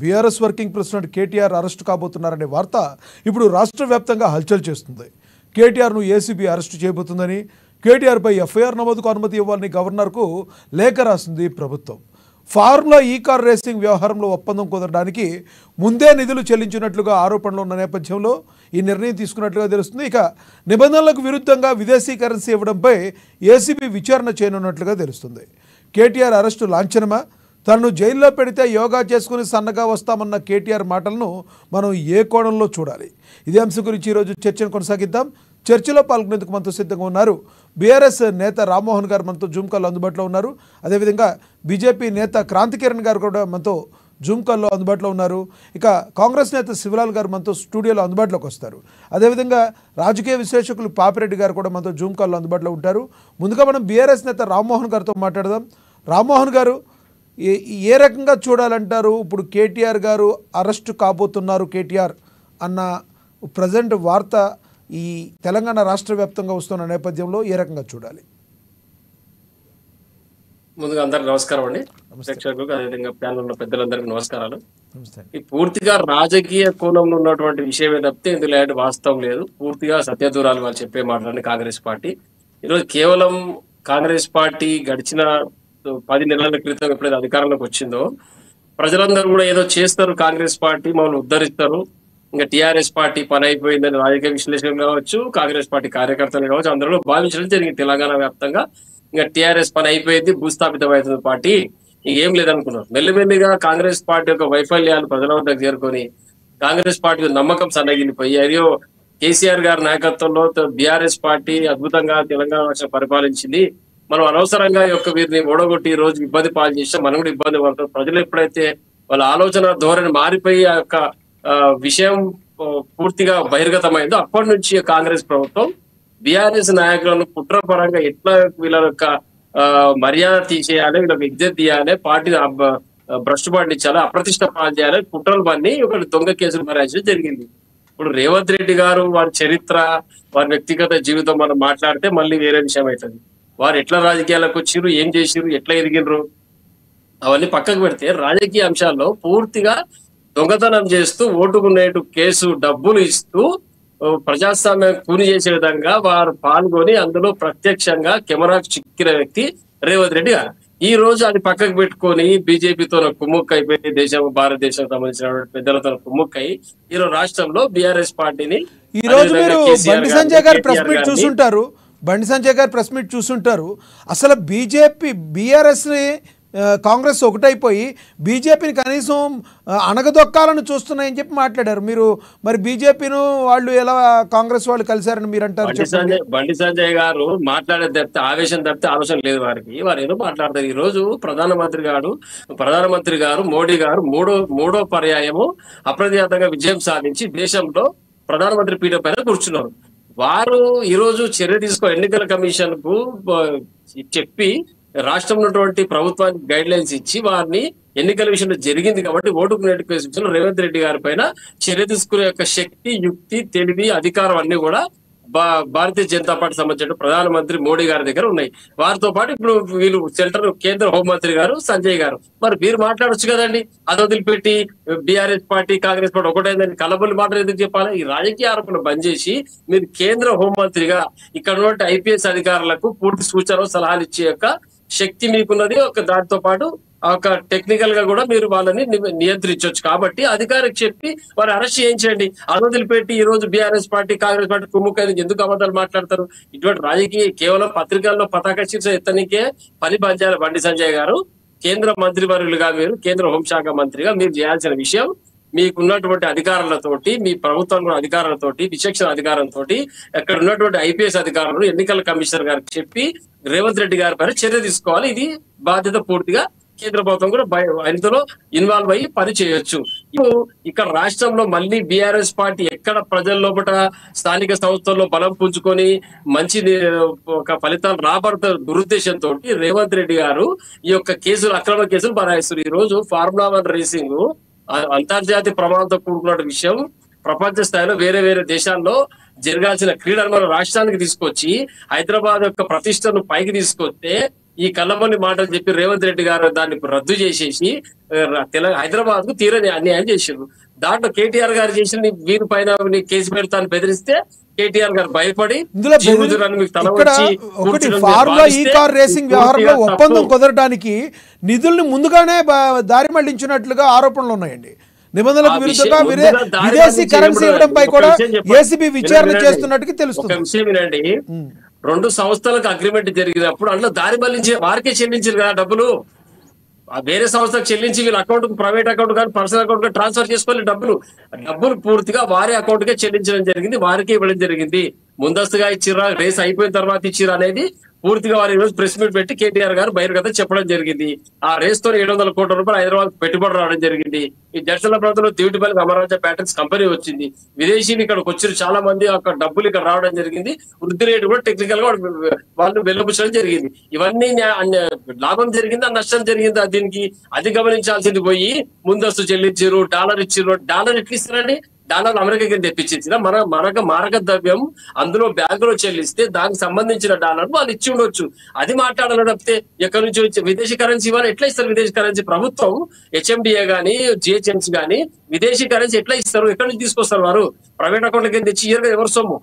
BRS working president KTR arrest కాబోతున్నారనే వార్త ఇప్పుడు రాష్ట్ర వ్యాప్తంగా హల్చల్ చేస్తుంది. కేటీఆర్ను ఏసీబీ అరెస్టు చేయబోతుందని, కేటీఆర్పై ఎఫ్ఐఆర్ నమోదుకు అనుమతి ఇవ్వాలని గవర్నర్కు లేఖ రాసింది ప్రభుత్వం. ఫార్ములా ఈ కార్ రేసింగ్ వ్యవహారంలో ఒప్పందం కుదరడానికి ముందే నిధులు చెల్లించినట్లుగా ఆరోపణలు ఉన్న నేపథ్యంలో ఈ నిర్ణయం తీసుకున్నట్లుగా తెలుస్తుంది. ఇక నిబంధనలకు విరుద్ధంగా విదేశీ కరెన్సీ ఇవ్వడంపై ఏసీబీ విచారణ చేయనున్నట్లుగా తెలుస్తుంది. కేటీఆర్ అరెస్టు లాంఛనమా? తనను జైల్లో పెడితే యోగా చేసుకుని సన్నగా వస్తామన్న కేటీఆర్ మాటలను మనం ఏ కోణంలో చూడాలి? ఇదే అంశం గురించి ఈరోజు చర్చను కొనసాగిద్దాం. చర్చలో పాల్గొనేందుకు మనతో సిద్ధంగా ఉన్నారు బీఆర్ఎస్ నేత రామ్మోహన్ గారు మనతో జూమ్ కాల్లో అందుబాటులో ఉన్నారు. అదేవిధంగా బీజేపీ నేత క్రాంతి కిరణ్ గారు కూడా మనతో జూమ్ కాల్లో అందుబాటులో ఉన్నారు. ఇక కాంగ్రెస్ నేత శివలాల్ గారు మనతో స్టూడియోలో అందుబాటులోకి వస్తారు. అదేవిధంగా రాజకీయ విశ్లేషకులు పాపిరెడ్డి గారు కూడా మనతో జూమ్ కాల్లో అందుబాటులో ఉంటారు. ముందుగా మనం బీఆర్ఎస్ నేత రామ్మోహన్ గారితో మాట్లాడదాం. రామ్మోహన్ గారు, ఏ రకంగా చూడాలంటారు? ఇప్పుడు కేటీఆర్ గారు అరెస్టు కాబోతున్నారు కేటీఆర్ అన్న ప్రజెంట్ వార్త ఈ తెలంగాణ రాష్ట్ర వ్యాప్తంగా వస్తున్న నేపథ్యంలో ఏ రకంగా చూడాలి? ముందుగా అందరికి నమస్కారం అండి. ప్రేక్షకులకు అదేవిధంగా ప్యానల్ ఉన్న పెద్దలందరికీ నమస్కారాలు. ఈ పూర్తిగా రాజకీయ కోణంలో ఉన్నటువంటి విషయమే తప్పితే ఇందులో ఎలాంటి వాస్తవం లేదు. పూర్తిగా సత్యదూరాలు వాళ్ళు చెప్పే మాటలని కాంగ్రెస్ పార్టీ ఈరోజు కేవలం కాంగ్రెస్ పార్టీ గడిచిన 10 నెలల క్రితం ఎప్పుడైతే అధికారంలోకి వచ్చిందో ప్రజలందరూ కూడా ఏదో చేస్తారు, కాంగ్రెస్ పార్టీ మమ్మల్ని ఉద్ధరిస్తారు, ఇంకా టీఆర్ఎస్ పార్టీ పని అయిపోయిందని రాజకీయ విశ్లేషకులు కావచ్చు, కాంగ్రెస్ పార్టీ కార్యకర్తలు కావచ్చు, అందరూ భావించడం జరిగింది తెలంగాణ వ్యాప్తంగా. ఇంకా టీఆర్ఎస్ పని అయిపోయింది, భూస్థాపితమవుతుంది పార్టీ, ఏం లేదనుకున్నారు. మెల్లిమెల్లిగా కాంగ్రెస్ పార్టీ యొక్క వైఫల్యాలు ప్రజల వద్దకు చేరుకొని కాంగ్రెస్ పార్టీ నమ్మకం సన్నగిలిపోయి అయ్యో కేసీఆర్ గారి నాయకత్వంలో బీఆర్ఎస్ పార్టీ అద్భుతంగా తెలంగాణ రాష్ట్రం పరిపాలించింది, మనం అనవసరంగా యొక్క వీరిని ఓడగొట్టి ఈ రోజు ఇబ్బంది పాలు చేసినా మనం కూడా ఇబ్బంది పడతాం. ప్రజలు ఎప్పుడైతే వాళ్ళ ఆలోచన ధోరణి మారిపోయి ఆ యొక్క విషయం పూర్తిగా బహిర్గతమైందో అప్పటి నుంచి కాంగ్రెస్ ప్రభుత్వం బీఆర్ఎస్ నాయకులను కుట్రపరంగా ఎట్లా వీళ్ళ యొక్క మర్యాద తీసేయాలి, వీళ్ళకి ఇజ్జత్ తీయాలి, పార్టీ భ్రష్టు పట్టించాలి, అప్రతిష్ట పాలు చేయాలి, కుట్రలు పన్ని ఒకటి దొంగ కేసులు మరాయించడం జరిగింది. ఇప్పుడు రేవంత్ రెడ్డి గారు వారి చరిత్ర, వారి వ్యక్తిగత జీవితం మనం మాట్లాడితే మళ్ళీ వేరే విషయం అవుతుంది. వారు ఎట్లా రాజకీయాలకు వచ్చిర్రు, ఏం చేసిర్రు, ఎట్లా ఎదిగినరు అవన్నీ పక్కకు పెడితే రాజకీయ అంశాల్లో పూర్తిగా దొంగతనం చేస్తూ ఓటుకునేటు కేసు డబ్బులు ఇస్తూ ప్రజాస్వామ్యం కూని చేసే విధంగా వారు పాల్గొని అందులో ప్రత్యక్షంగా కెమెరాకు చిక్కిన వ్యక్తి రేవంత్ రెడ్డి గారు. ఈ రోజు అది పక్కకు పెట్టుకొని బీజేపీతో కుమ్ముక్కు అయిపోయి భారతదేశం సంబంధించిన పెద్దలతో కుమ్ముక్కై ఈరోజు రాష్ట్రంలో బీఆర్ఎస్ పార్టీని ఈ రోజు మీరు బండి సంజయ్ గారు ప్రెస్ మీట్ చూసుంటారు. బండి సంజయ్ గారు ప్రెస్ మీట్ చూసుంటారు. అసలు బీజేపీ బీఆర్ఎస్ని కాంగ్రెస్ ఒకటైపోయి బీజేపీని కనీసం అణగదొక్కాలని చూస్తున్నాయని చెప్పి మాట్లాడారు. మీరు మరి బీజేపీను వాళ్ళు ఎలా కాంగ్రెస్ వాళ్ళు కలిశారని మీరు అంటారు? బండి సంజయ్ గారు మాట్లాడే తప్పితే ఆవేశం తప్పితే ఆలోచన లేదు వారికి. వారు ఏదో మాట్లాడతారు. ఈ రోజు ప్రధానమంత్రి గారు మోడీ గారు మూడో పర్యాయము అప్రతిహతంగా విజయం సాధించి దేశంలో ప్రధానమంత్రి పీఠం పైన కూర్చున్నారు. వారు ఈ రోజు చర్య ఎన్నికల కమిషన్ కు చెప్పి రాష్ట్రంలో ఉన్నటువంటి ప్రభుత్వానికి గైడ్ లైన్స్ ఇచ్చి వారిని ఎన్నికల విషయంలో జరిగింది కాబట్టి ఓటుకు నేటి విషయంలో రేవంత్ రెడ్డి గారి పైన చర్య తీసుకునే యొక్క శక్తి, యుక్తి, తెలివి, అధికారం అన్ని కూడా భారతీయ జనతా పార్టీ సంబంధించిన ప్రధానమంత్రి మోడీ గారి దగ్గర ఉన్నాయి. వారితో పాటు ఇప్పుడు వీళ్ళు కేంద్ర హోంమంత్రి గారు సంజయ్ గారు, మరి మీరు మాట్లాడొచ్చు కదండి. అది వదిలిపెట్టి బీఆర్ఎస్ పార్టీ కాంగ్రెస్ పార్టీ ఒకటైందని కలబొల్లి మాటలు ఎందుకు చెప్పాలి? ఈ రాజకీయ ఆరోపణలు బంద్ చేసి మీరు కేంద్ర హోంమంత్రిగా ఇక్కడ ఉన్నటువంటి ఐపీఎస్ అధికారులకు పూర్తి సూచనలు సలహాలు ఇచ్చే యొక్క శక్తి మీకున్నది. దాంతో పాటు ఒక టెక్నికల్ గా కూడా మీరు వాళ్ళని నియంత్రించవచ్చు. కాబట్టి అధికారికి చెప్పి వారు అరెస్ట్ చేయించండి. అది వదిలిపెట్టి ఈ రోజు బీఆర్ఎస్ పార్టీ కాంగ్రెస్ పార్టీ కుమ్ముకైన ఎందుకు అబద్ధాలు మాట్లాడతారు? ఇటువంటి రాజకీయ కేవలం పత్రికల్లో పతాక శీర్ష ఎత్తనికే పని పంచాలి. బండి సంజయ్ గారు కేంద్ర మంత్రివర్యులుగా, మీరు కేంద్ర హోంశాఖ మంత్రిగా మీరు చేయాల్సిన విషయం మీకున్నటువంటి అధికారులతోటి, మీ ప్రభుత్వం అధికారులతోటి, విచక్షణ అధికారంతో అక్కడ ఉన్నటువంటి ఐపీఎస్ అధికారులు ఎన్నికల కమిషనర్ గారికి చెప్పి రేవంత్ రెడ్డి గారి పైన చర్య తీసుకోవాలి. ఇది బాధ్యత పూర్తిగా కేంద్ర ప్రభుత్వం కూడా ఇందులో ఇన్వాల్వ్ అయ్యి పని చేయొచ్చు. ఇప్పుడు ఇక్కడ రాష్ట్రంలో మళ్ళీ బీఆర్ఎస్ పార్టీ ఎక్కడ ప్రజల లోపల స్థానిక సంస్థల్లో బలం పుంజుకొని మంచి ఒక ఫలితాలు రాబడతారు దురుద్దేశంతో రేవంత్ రెడ్డి గారు ఈ యొక్క అక్రమ కేసులు బనాయిస్తారు. ఈ రోజు ఫార్ములా 1 రేసింగ్ అంతర్జాతీయ ప్రమాణంతో కూడుకున్న విషయం. ప్రపంచ స్థాయిలో వేరే దేశాల్లో జరగాల్సిన క్రీడలు మన రాష్ట్రానికి తీసుకొచ్చి హైదరాబాద్ యొక్క ప్రతిష్టను పైకి తీసుకొస్తే ఈ కళ్ళమల్లి మాటలు చెప్పి రేవంత్ రెడ్డి గారు దాన్ని రద్దు చేసేసి హైదరాబాద్ కు తీరని అన్యాయం చేసిండ్రు. దాంట్లో కేటీఆర్ గారు చేసిన వీరి పైన కేసు పెడతాను బెదిరిస్తే కేటీఆర్ గారు భయపడి ఇందులో ఇక్కడ ఒకటి ఫార్ములా ఈ కార్ రేసింగ్ వ్యవహారంలో ఒప్పందం కుదరడానికి నిధుల్ని ముందుగానే దారి మళ్లించినట్లుగా ఆరోపణలు ఉన్నాయండి. నిబంధనలకు విరుద్ధంగా విదేశీ కరెన్సీ ఇవ్వడంపై కూడా ఏసీబీ విచారణ చేస్తున్నట్టుగా తెలుస్తుంది. విషయం వినండి, రెండు సంస్థలకు అగ్రిమెంట్ జరిగినప్పుడు అందులో దారి మళ్లించే వారికే చెల్లించారు కదా డబ్బులు. వేరే సంస్థకు చెల్లించి వీళ్ళ అకౌంట్ ప్రైవేట్ అకౌంట్ కానీ పర్సనల్ అకౌంట్ కానీ ట్రాన్స్ఫర్ చేసుకోవాలి. డబ్బులు పూర్తిగా వారి అకౌంట్ కే చెల్లించడం జరిగింది, వారికే ఇవ్వడం జరిగింది. ముందస్తుగా ఇచ్చిరా, రేస్ అయిపోయిన తర్వాత ఇచ్చిరా అనేది పూర్తిగా వారు ఈ రోజు ప్రెస్ మీట్ పెట్టి కేటీఆర్ గారు బహిర్గత చెప్పడం జరిగింది. ఆ రేస్ తో 700 కోట్ల రూపాయలు హైదరాబాద్ పెట్టుబడి రావడం జరిగింది. ఈ జడ్చల ప్రాంతంలో దివిటిపల్లి అమరాజా ప్యాటర్న్స్ కంపెనీ వచ్చింది. విదేశీయులు ఇక్కడికి వచ్చిన చాలా మంది అక్కడ డబ్బులు ఇక్కడ రావడం జరిగింది. వృద్ధి రేటు కూడా టెక్నికల్ గా వాళ్ళు వెల్లబుచ్చడం జరిగింది. ఇవన్నీ లాభం జరిగిందా నష్టం జరిగిందా దీనికి అది గమనించాల్సింది పోయి ముందస్తు చెల్లించారు, డాలర్ ఇచ్చారు. డాలర్ ఎట్లా ఇస్తారండి? డాలర్ అమెరికాకి తెప్పించిన మనకు మారక ద్రవ్యం అందులో బ్యాంకులో చెల్లిస్తే దానికి సంబంధించిన డాలర్ వాళ్ళు ఇచ్చి ఉండొచ్చు. అది మాట్లాడాలి తప్పితే ఎక్కడి నుంచి వచ్చి విదేశీ కరెన్సీ ఇవ్వాలి ఎట్లా ఇస్తారు? విదేశీ కరెన్సీ ప్రభుత్వం హెచ్ఎండిఏ గానీ జిహెచ్ఎంసీ గానీ విదేశీ కరెన్సీ ఎట్లా ఇస్తారు? ఎక్కడి నుంచి తీసుకొస్తారు? వారు ప్రైవేట్ అకౌంట్లకి తెచ్చి ఇయర్ ఎవరు సొమ్ము?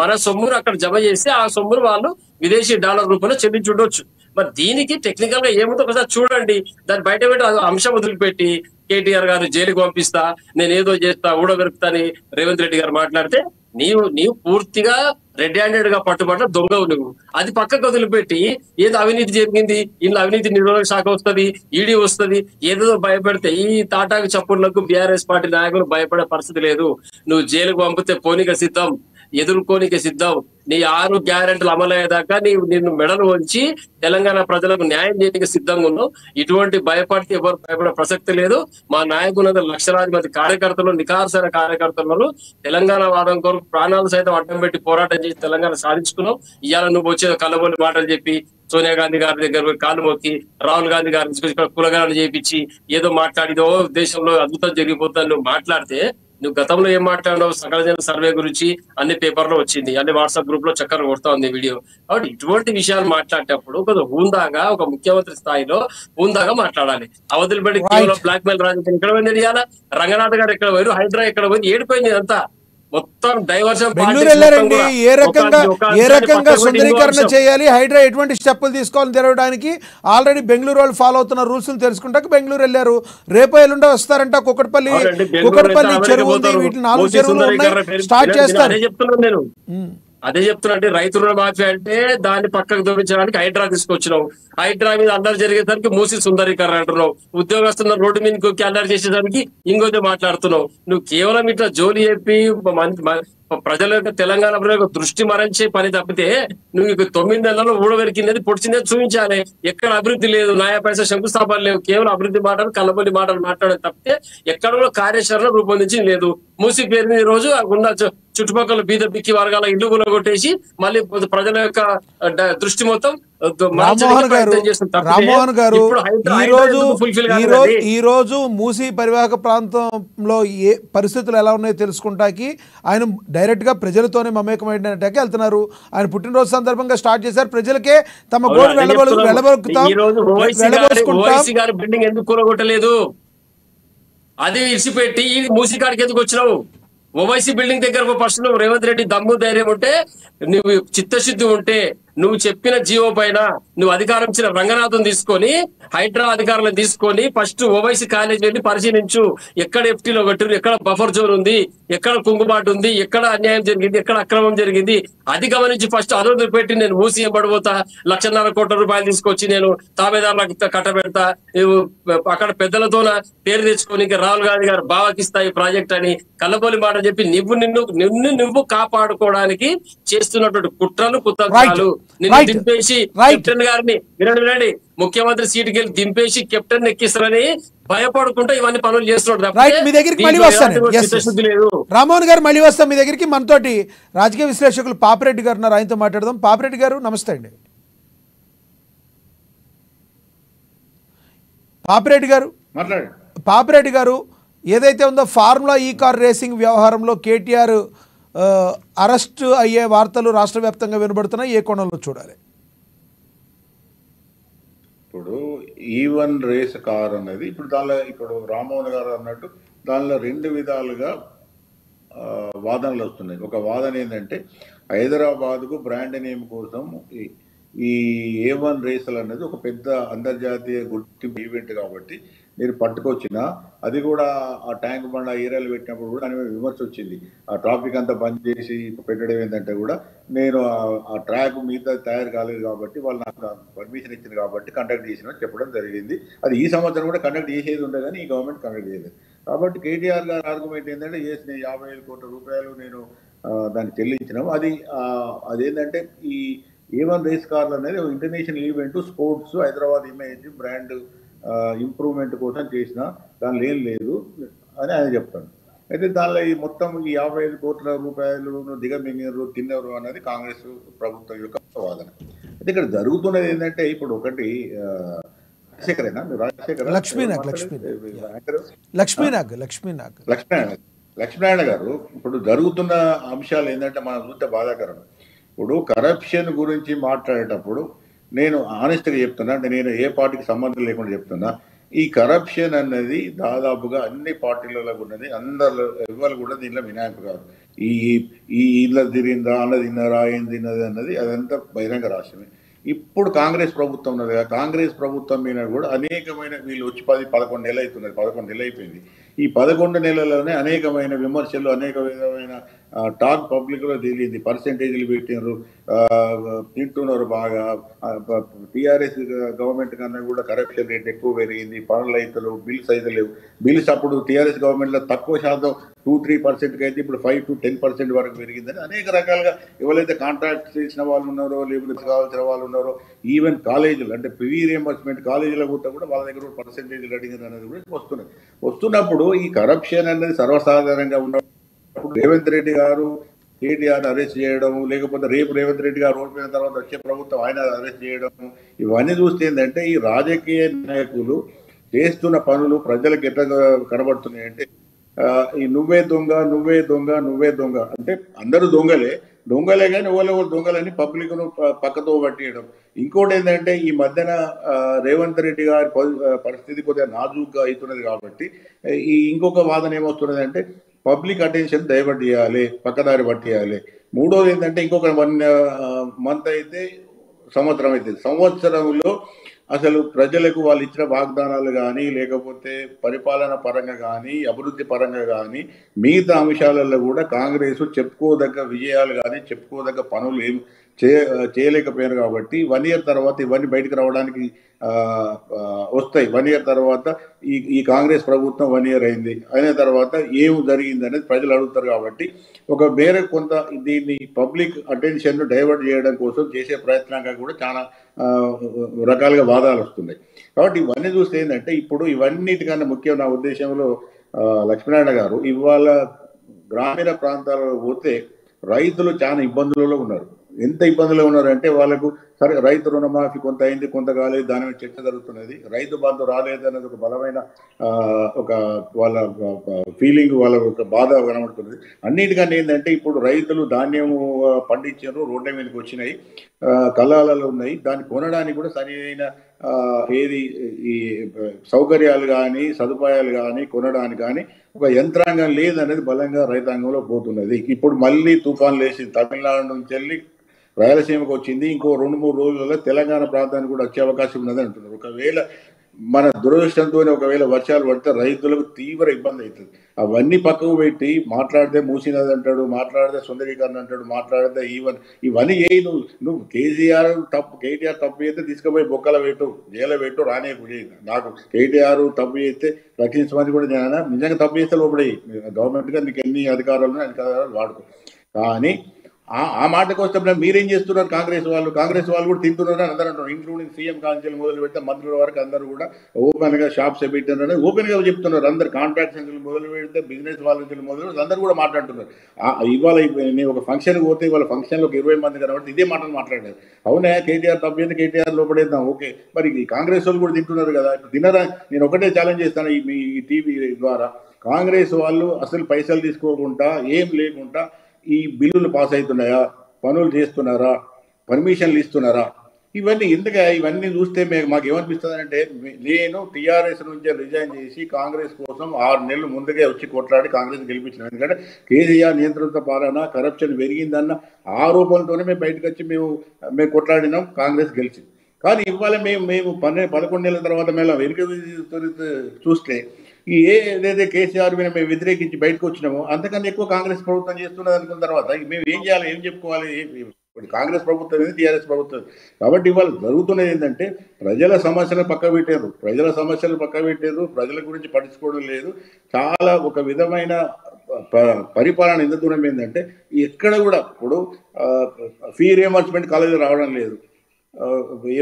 మన సొమ్మును అక్కడ జమ చేసి ఆ సొమ్మును వాళ్ళు విదేశీ డాలర్ రూపంలో చెల్లించి ఉండొచ్చు. మరి దీనికి టెక్నికల్ గా ఏముందో ఒకసారి చూడండి. దాన్ని బయట పెట్టి అంశం వదిలిపెట్టి కేటీఆర్ గారు జైలుకి పంపిస్తా, నేను ఏదో చేస్తా, ఊడబెరుకుతా అని రేవంత్ రెడ్డి గారు మాట్లాడితే నీవు పూర్తిగా రెడ్ హ్యాండెడ్ గా పట్టుబడ్డ దొంగవు నువ్వు. అది పక్కకు వదిలిపెట్టి ఏదో అవినీతి జరిగింది, ఇందులో అవినీతి నిరోధక శాఖ వస్తుంది, ఈడీ వస్తుంది, ఏదో భయపడితే ఈ తాటాకు చప్పుళ్లకు బీఆర్ఎస్ పార్టీ నాయకులు భయపడే పరిస్థితి లేదు. నువ్వు జైలుకు పంపితే పోనీక సిద్ధం, ఎదుర్కోనిక సిద్ధం. నీ 6 గ్యారెంటీలు అమలయ్యేదాకా నిన్ను మెడలు వంచి తెలంగాణ ప్రజలకు న్యాయం చేయడానికి సిద్ధంగా ఉన్నావు. ఇటువంటి భయపడితే ఎవరు భయపడే ప్రసక్తి లేదు. మా నాయకులందరూ లక్షలాది మంది కార్యకర్తలు, నిఖార్సైన కార్యకర్తలు తెలంగాణ వాదం కొరకు ప్రాణాలు సైతం అడ్డం పెట్టి పోరాటం చేసి తెలంగాణ సాధించుకున్నావు. ఇవాళ నువ్వు వచ్చే కలబోలి మాటలు చెప్పి సోనియా గాంధీ గారి దగ్గర పోయి కాలు మొక్కి రాహుల్ గాంధీ గారిని ఇక్కడ కులగాలను చేపించి ఏదో మాట్లాడిదో దేశంలో అద్భుతం జరిగిపోతుందని నువ్వు మాట్లాడితే, నువ్వు గతంలో ఏం మాట్లాడినావు? సకల జన సర్వే గురించి అన్ని పేపర్లో వచ్చింది, అన్ని వాట్సాప్ గ్రూప్ లో చక్కర కొడతా ఉంది వీడియో. కాబట్టి ఇటువంటి విషయాలు మాట్లాడేటప్పుడు కొంచెం హూందాగా ఒక ముఖ్యమంత్రి స్థాయిలో హూందాగా మాట్లాడాలి. అవధులు పెట్టి కేవలం బ్లాక్ మెయిల్ రాజకీయం ఎక్కడ పోయింది తెలియాలా? రంగనాథ్ గారు ఎక్కడ పోయారు, హైడ్రా ఎక్కడ పోయింది, ఏడిపోయింది అంతా మొత్తం డైవర్షన్. బెంగళూరు వెళ్ళారండి. ఏ రకంగా సుందరీకరణ చేయాలి, హైడ్రా ఎటువంటి స్టెప్పులు తీసుకోవాలని తెలవడానికి ఆల్రెడీ బెంగళూరు వాళ్ళు ఫాలో అవుతున్న రూల్స్ తెలుసుకుంటాక బెంగళూరు వెళ్ళారు. రేపు ఎల్లుండో వస్తారంట. కుకట్పల్లి చెరువు ఉంది, వీటిని 4 చెరువులు ఉన్నాయి, స్టార్ట్ చేస్తారు. అదే చెప్తున్నా అంటే రైతు రుణ మాఫీ అంటే దాన్ని పక్కకు దొరించడానికి హైడ్రా తీసుకొచ్చినావు. హైడ్రా మీద అల్లరి జరిగేసరికి మూసి సుందరీకరణ అంటున్నావు. ఉద్యోగస్తున్న రోడ్డు మీద అల్లరి చేసేసరికి ఇంకోటి మాట్లాడుతున్నావు. నువ్వు కేవలం ఇట్లా జోలి చెప్పి ప్రజల యొక్క తెలంగాణ ప్రజల యొక్క దృష్టి మరణించే పని తప్పితే నువ్వు 9 నెలల్లో ఊడవెరికింది పొడిచిందని చూపించాలి. ఎక్కడ అభివృద్ధి లేదు, నాయా పైసా శంకుస్థాపన లేవు, కేవలం అభివృద్ధి మాటలు కళ్ళబొల్లి మాటలు మాట్లాడే తప్పితే ఎక్కడ కూడా కార్యాచరణ రూపొందించి లేదు. మూసి పేరు ఈ రోజు ఉన్న చుట్టుపక్కల బీద బిక్కి వర్గాల ఇల్లు కొట్టి మళ్ళీ ప్రజల యొక్క దృష్టి మొత్తం రామ్మోహన్ గారు ఈ రోజు మూసీ పరివాహక ప్రాంతంలో ఏ పరిస్థితులు ఎలా ఉన్నాయో తెలుసుకుంటాకి ఆయన డైరెక్ట్ గా ప్రజలతోనే మమేకమైనట్టు వెళ్తున్నారు. ఆయన పుట్టినరోజు సందర్భంగా స్టార్ట్ చేశారు. ప్రజలకే తమ గోడు వెళ్ళబోసుకుంటాం. బిల్డింగ్ ఎందుకు కూలగొట్టలేదు? అది ఇడిచిపెట్టి ఈ మూసీకాడికి ఎందుకు వచ్చినావు? ఓవైసీ బిల్డింగ్ దగ్గర ఫస్ట్ నువ్వు రేవంత్ రెడ్డి దమ్ము ధైర్యం ఉంటే, నువ్వు చిత్తశుద్ధి ఉంటే, నువ్వు చెప్పిన జీవో పైన నువ్వు అధికారం ఇచ్చిన రంగనాథం తీసుకొని హైడ్రా అధికారులను తీసుకొని ఫస్ట్ ఓవైసీ కాలేజ్ వెళ్ళి పరిశీలించు. ఎక్కడ ఎఫ్టీలో కట్టారు, ఎక్కడ బఫర్ జోన్ ఉంది, ఎక్కడ కుంగుబాటు ఉంది, ఎక్కడ అన్యాయం జరిగింది, ఎక్కడ అక్రమం జరిగింది, అది గమనించి ఫస్ట్ అదొద్దు పెట్టి నేను మూసి పడిపోతా 1,50,000 కోట్ల రూపాయలు తీసుకొచ్చి నేను తాబేదారులకు కట్టబెడతా, అక్కడ పెద్దలతోన పేరు తెచ్చుకొని రాహుల్ గాంధీ గారు బావకిస్తా ఈ ప్రాజెక్ట్ అని కళ్ళబోలి మాట చెప్పి నువ్వు కాపాడుకోవడానికి చేస్తున్నటువంటి కుట్రలు కుతంత్రాలు. నిన్ను దింపేసి కెప్టెన్ గారిని వినండి, ముఖ్యమంత్రి సీటుకి వెళ్ళి దింపేసి కెప్టెన్ ఎక్కిస్తారని భయపడుకుంటూ ఇవన్నీ పనులు చేస్తున్నాడు. రామ్మోహన్ గారు మళ్ళీ వస్తాం మీ దగ్గరికి. మనతోటి రాజకీయ విశ్లేషకులు పాపిరెడ్డి గారు ఉన్నారు, ఆయనతో మాట్లాడదాం. పాపిరెడ్డి గారు నమస్తే అండి. పాపిరెడ్డి గారు ఏదైతే ఉందో ఫార్ములా ఈ కార్ రేసింగ్ వ్యవహారంలో కేటీఆర్ అరెస్ట్ అయ్యే వార్తలు రాష్ట్ర వ్యాప్తంగా వినబడుతున్నాయి. ఏ కోణంలో చూడాలి? ఇప్పుడు ఈవన్ రేస్ కార్ అన్నది ఇప్పుడు దానిలో ఇప్పుడు రామ్మోహన్ గారు అన్నట్టు దానిలో రెండు విధాలుగా వాదనలు వస్తున్నాయి. ఒక వాదన ఏంటంటే హైదరాబాద్కు బ్రాండ్ నేమ్ కోసం ఈ A1 రేసులు అనేది ఒక పెద్ద అంతర్జాతీయ గుర్తింపు ఈవెంట్ కాబట్టి మీరు పట్టుకొచ్చిన అది కూడా ఆ ట్యాంక్ బండ్ ఆ ఏరియాలు పెట్టినప్పుడు కూడా దాని మీద విమర్శ వచ్చింది. ఆ ట్రాఫిక్ అంతా బంద్ చేసి పెట్టడం ఏంటంటే కూడా నేను ఆ ట్రాక్ మీద తయారు కాలేదు కాబట్టి వాళ్ళు నాకు పర్మిషన్ ఇచ్చింది కాబట్టి కండక్ట్ చేసిన చెప్పడం జరిగింది. అది ఈ సంవత్సరం కూడా కండక్ట్ చేసేది ఉండే కానీ ఈ గవర్నమెంట్ కండక్ట్ చేయలేదు. కాబట్టి కేటీఆర్ గారి ఆర్గ్యుమెంట్ ఏంటంటే నేను 55 కోట్ల రూపాయలు నేను దాన్ని చెల్లించినాము. అదేంటంటే ఈ A1 రేస్ కార్లు అనేది international event sports Hyderabad image brand improvement కోసం చేసిన దానిలో ఏం లేదు అని ఆయన చెప్తాను. అయితే దానిలో ఈ మొత్తం ఈ 55 కోట్ల రూపాయలు దిగమింగారు తిన్నారు అన్నది కాంగ్రెస్ ప్రభుత్వం యొక్క వాదన. అయితే ఇక్కడ జరుగుతున్నది ఏంటంటే ఇప్పుడు ఒకటి రాజశేఖరేనా లక్ష్మీనారాయణ గారు ఇప్పుడు జరుగుతున్న అంశాలు ఏంటంటే మనం చూస్తే బాధాకరం. ఇప్పుడు కరప్షన్ గురించి మాట్లాడేటప్పుడు నేను ఆనెస్ట్గా చెప్తున్నా, అంటే నేను ఏ పార్టీకి సంబంధం లేకుండా చెప్తున్నా, ఈ కరప్షన్ అన్నది దాదాపుగా అన్ని పార్టీలలో ఉన్నది. అందరు ఎవరు కూడా దీనిలో మినహాయింపు కాదు. ఈ ఇళ్ళ తిరిగిందా అన్నది తిన్నారా ఏం తిన్నది అన్నది అదంతా బహిరంగ రాష్ట్రమే. ఇప్పుడు కాంగ్రెస్ ప్రభుత్వం ఉన్నది కదా, కాంగ్రెస్ ప్రభుత్వం మీద కూడా అనేకమైన వీళ్ళు వచ్చి 11 నెలలు అవుతున్నది, 11 నెలలు అయిపోయింది. ఈ 11 నెలల్లోనే అనేకమైన విమర్శలు అనేక విధమైన టాక్ పబ్లిక్లో తెలియదు. పర్సెంటేజ్లు పెట్టినారు, తింటున్నారు బాగా. టీఆర్ఎస్ గవర్నమెంట్ కన్నా కూడా కరప్షన్ రేట్ ఎక్కువ పెరిగింది, పనులు అయితే బిల్స్ అయితే లేవు. బిల్స్ అప్పుడు టీఆర్ఎస్ గవర్నమెంట్లో తక్కువ శాతం 2-3% అయితే ఇప్పుడు 5 to 10% వరకు పెరిగిందని అనేక రకాలుగా ఎవరైతే కాంట్రాక్ట్ చేసిన వాళ్ళు ఉన్నారో లేబర్స్ కావాల్సిన వాళ్ళు ఉన్నారో ఈవెన్ కాలేజీలు అంటే ఫీ రియంబర్స్మెంట్ కాలేజీల కూడా వాళ్ళ దగ్గర పర్సెంటేజ్లు అడిగింది అనేది కూడా వస్తున్నప్పుడు ఈ కరప్షన్ అనేది సర్వసాధారణంగా ఉన్నప్పుడు రేవంత్ రెడ్డి గారు కేటీఆర్ అరెస్ట్ చేయడం, లేకపోతే రేపు రేవంత్ రెడ్డి గారు ఓడిపోయిన తర్వాత వచ్చే ప్రభుత్వం ఆయన అరెస్ట్ చేయడం, ఇవన్నీ చూస్తే ఏంటంటే ఈ రాజకీయ నాయకులు చేస్తున్న పనులు ప్రజలకు ఎట్లా కనబడుతున్నాయి అంటే ఈ నువ్వే దొంగ నువ్వే దొంగ నువ్వే దొంగ అంటే అందరూ దొంగలే కానీ ఓళ్ళ దొంగలని పబ్లిక్ను పక్కతో పట్టేయడం. ఇంకోటి ఏంటంటే ఈ మధ్యన రేవంత్ రెడ్డి గారి పరిస్థితి కొద్దిగా నాజూగ్గా అవుతున్నది కాబట్టి ఈ ఇంకొక వాదన ఏమొస్తున్నది అంటే పబ్లిక్ అటెన్షన్ డైవర్ట్ చేయాలి, పక్కదారి పట్టేయాలి. మూడోది ఏంటంటే ఇంకొక 1 month అయితే సంవత్సరం అవుతుంది. సంవత్సరంలో అసలు ప్రజలకు వాళ్ళు ఇచ్చిన వాగ్దానాలు కానీ లేకపోతే పరిపాలన పరంగా కానీ అభివృద్ధి పరంగా కానీ మిగతా అంశాలలో కూడా కాంగ్రెస్ చెప్పుకోదగ్గ విజయాలు కానీ చెప్పుకోదగ్గ పనులు ఏం చేయలేకపోయారు. కాబట్టి 1 year తర్వాత ఇవన్నీ బయటకు రావడానికి వస్తాయి. 1 year తర్వాత ఈ కాంగ్రెస్ ప్రభుత్వం 1 year అయింది, అయిన తర్వాత ఏం జరిగింది అనేది ప్రజలు అడుగుతారు. కాబట్టి ఒక వేరే కొంత దీన్ని పబ్లిక్ అటెన్షన్ డైవర్ట్ చేయడం కోసం చేసే ప్రయత్నంగా కూడా చాలా రకాలుగా వాదాలు వస్తున్నాయి. కాబట్టి ఇవన్నీ చూస్తే ఏంటంటే ఇప్పుడు ఇవన్నిటికన్నా ముఖ్యం నా ఉద్దేశంలో లక్ష్మీనారాయణ గారు ఇవాళ గ్రామీణ ప్రాంతాలలో పోతే రైతులు చాలా ఇబ్బందులలో ఉన్నారు. ఎంత ఇబ్బందులు ఉన్నారంటే వాళ్ళకు సరే రైతు రుణమాఫీ కొంత అయింది కొంత కాలేదు, దాని మీద చర్చ జరుగుతున్నది. రైతు బంధు రాలేదు అనేది ఒక బలమైన ఒక వాళ్ళ ఫీలింగ్, వాళ్ళ ఒక బాధ కనబడుతున్నది. అన్నిటికన్నా ఏంటంటే ఇప్పుడు రైతులు ధాన్యము పండించారు, రోడ్ల మీదకి వచ్చినాయి, కళ్ళాలలో ఉన్నాయి. దాన్ని కొనడానికి కూడా సరైన ఏది ఈ సౌకర్యాలు కానీ సదుపాయాలు కానీ కొనడానికి కానీ ఒక యంత్రాంగం లేదనేది బలంగా రైతాంగంలో పోతున్నది. ఇప్పుడు మళ్ళీ తుఫాన్ లేచి తమిళనాడు నుంచి వెళ్ళి రాయలసీమకు వచ్చింది. ఇంకో 2-3 రోజులలో తెలంగాణ ప్రాంతానికి కూడా వచ్చే అవకాశం ఉన్నది అంటున్నారు. ఒకవేళ మన దురదృష్టంతోనే ఒకవేళ వర్షాలు పడితే రైతులకు తీవ్ర ఇబ్బంది అవుతుంది. అవన్నీ పక్కకు పెట్టి మాట్లాడితే మూసినది అంటాడు, మాట్లాడితే సుందరీకరణ అంటాడు, మాట్లాడితే ఇవన్నీ నువ్వు కేటీఆర్ తప్పు చేస్తే తీసుకుపోయి బొక్కల పెట్టు, జైలు పెట్టు, రానేకు నాకు కేటీఆర్ తప్పు చేస్తే రక్షించమని కూడా నిజంగా తప్పు చేస్తే లోపడి గవర్నమెంట్గా నీకు ఎన్ని అధికారాలు వాడుకో. కానీ ఆ మాటకు వస్తే మీరేం చేస్తున్నారు? కాంగ్రెస్ వాళ్ళు కూడా తింటున్నారు అని అందరూ అంటారు. ఇంక్లూడింగ్ సీఎం కాన్సెల్ మొదలు పెడితే మంత్రుల వరకు అందరూ కూడా ఓపెన్ గా షాప్స్ పెట్టినారని ఓపెన్ గా చెప్తున్నారు. అందరు కాంట్రాక్ట్ సంఖ్యలు మొదలు పెడితే బిజినెస్ వాళ్ళ నుంచి మొదలు పెడితే అందరూ కూడా మాట్లాడుతున్నారు. ఇవాళ నేను ఒక ఫంక్షన్ పోతే ఇవాళ ఫంక్షన్ లో 20 మంది కాబట్టి ఇదే మాటలు మాట్లాడారు. అవునా కేటీఆర్ తప్పేంది, కేటీఆర్ లోపడేద్దాం, ఓకే. మరి కాంగ్రెస్ వాళ్ళు కూడా తింటున్నారు కదా, తినరా? నేను ఒకటే ఛాలెంజ్ చేస్తాను మీ టీవీ ద్వారా, కాంగ్రెస్ వాళ్ళు అసలు పైసలు తీసుకోకుండా ఏం లేకుండా ఈ బిల్లులు పాస్ అవుతున్నాయా, పనులు చేస్తున్నారా, పర్మిషన్లు ఇస్తున్నారా? ఇవన్నీ ఎందుకు ఇవన్నీ చూస్తే మాకు ఏమనిపిస్తుంది అంటే నేను టీఆర్ఎస్ నుంచి రిజైన్ చేసి కాంగ్రెస్ కోసం 6 నెలలు ముందుగా వచ్చి కొట్లాడి కాంగ్రెస్ గెలిపించినాం. ఎందుకంటే కేసీఆర్ నియంత్రిత పాలన కరప్షన్ పెరిగిందన్న ఆరోపణలతోనే మేము బయటకు వచ్చి మేము కొట్లాడినాం, కాంగ్రెస్ గెలిచింది. కానీ ఇవాళ మేము 11 నెలల తర్వాత మేము వెనుక చూస్తే ఏదైతే కేసీఆర్ మీద మేము వ్యతిరేకించి బయటకు వచ్చినామో అంతకన్నా ఎక్కువ కాంగ్రెస్ ప్రభుత్వం చేస్తున్నది అనుకున్న తర్వాత మేము ఏం చేయాలి, ఏం చెప్పుకోవాలి? ఇప్పుడు కాంగ్రెస్ ప్రభుత్వం ఏది, టీఆర్ఎస్ ప్రభుత్వం. కాబట్టి ఇవాళ జరుగుతున్నది ఏంటంటే ప్రజల సమస్యలు పక్క పెట్టారు, ప్రజల గురించి పట్టించుకోవడం లేదు. చాలా ఒక విధమైన పరిపాలన ఎంత దూరం ఏంటంటే ఎక్కడ కూడా ఇప్పుడు ఫీ రియంబర్స్మెంట్ కాలేజీలు రావడం లేదు.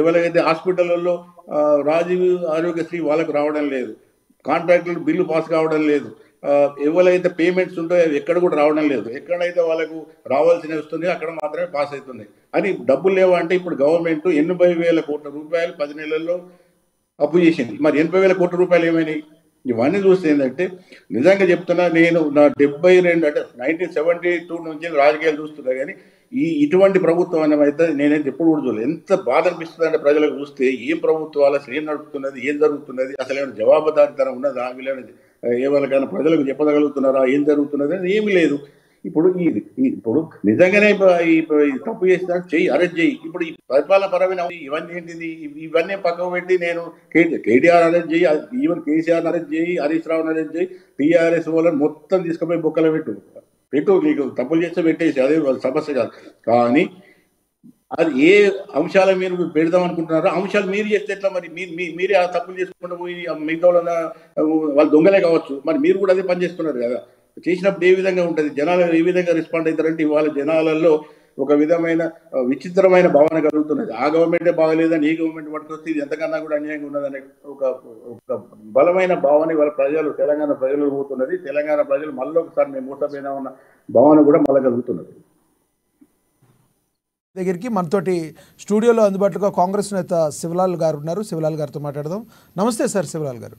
ఎవరైతే హాస్పిటల్లో రాజీవ్ ఆరోగ్యశ్రీ వాళ్ళకు రావడం లేదు, కాంట్రాక్టులు బిల్లు పాస్ కావడం లేదు, ఎవరైతే పేమెంట్స్ ఉంటాయో ఎక్కడ కూడా రావడం లేదు. ఎక్కడైతే వాళ్ళకు రావాల్సినవి వస్తున్నాయో అక్కడ మాత్రమే పాస్ అవుతున్నాయి. అని డబ్బులు లేవా అంటే ఇప్పుడు గవర్నమెంట్ 80,000 కోట్ల రూపాయలు 10 నెలల్లో అప్పు చేసింది. మరి 80,000 కోట్ల రూపాయలు ఏమైనాయి? ఇవన్నీ చూస్తే ఏంటంటే నిజంగా చెప్తున్నా, నేను నా 72 అంటే 1972 నుంచి రాజకీయాలు చూస్తున్నా, కానీ ఇటువంటి ప్రభుత్వం అయితే నేనైతే ఎప్పుడు కూడా చూడలేదు. ఎంత బాధ అనిపిస్తుంది అంటే ప్రజలకు చూస్తే ఏం ప్రభుత్వాలు అసలు ఏం నడుపుతున్నది, ఏం జరుగుతున్నది, అసలు ఏమైనా జవాబుదారితనం ఉన్నదా, వీళ్ళని ఎవరికైనా ప్రజలకు చెప్పగలుగుతున్నారా ఏం జరుగుతున్నది అని ఏమీ లేదు. ఇప్పుడు ఇప్పుడు నిజంగానే తప్పు చేసినా చెయ్యి, అరెస్ట్ చేయి. ఇప్పుడు ఈ పరిపాలన పరమైన ఇవన్నీ ఏంటిది? ఇవన్నీ పక్కకు పెట్టి నేను కేటీఆర్ అరెస్ట్ చేయి, ఈవెన్ కేసీఆర్ అరెస్ట్ చేయి, హరీష్ రావుని అరెస్ట్ చేయి, టీఆర్ఎస్ వాళ్ళని మొత్తం తీసుకుపోయి బొక్కలు పెట్టు, నీకు తప్పులు చేస్తే పెట్టేసి, అదే వాళ్ళ సమస్య కాదు. కానీ అది ఏ అంశాలు మీరు పెడదాం అనుకుంటున్నారో అంశాలు మీరు చేస్తే ఎట్లా? మరి మీరే ఆ తప్పులు చేసుకుంటూ పోయి మిగతా వాళ్ళు దొంగలే కావచ్చు, మరి మీరు కూడా అదే పని చేస్తున్నారు కదా. చేసినప్పుడు ఏ విధంగా ఉంటుంది, జనాలు ఏ విధంగా రెస్పాండ్ అవుతారంటే ఇవాళ జనాలలో ఒక విధమైన విచిత్రమైన భావన కలుగుతున్నది. ఆ గవర్నమెంటే బాగలేదని ఈ గవర్నమెంట్ పట్టుకొస్తే ఇది ఎంతకన్నా కూడా అన్యాయంగా ఉన్నదనే ఒక బలమైన భావన ఇవాళ తెలంగాణ ప్రజలు పోతున్నది. తెలంగాణ ప్రజలు మళ్ళీ ఒకసారి మేము మోసపోయినా ఉన్న భావన కూడా మళ్ళీ కలుగుతున్నది. దగ్గరికి మనతోటి స్టూడియోలో అందుబాటులో కాంగ్రెస్ నేత శివలాల్ గారు ఉన్నారు. శివలాల్ గారితో మాట్లాడదాం. నమస్తే సార్ శివలాల్ గారు.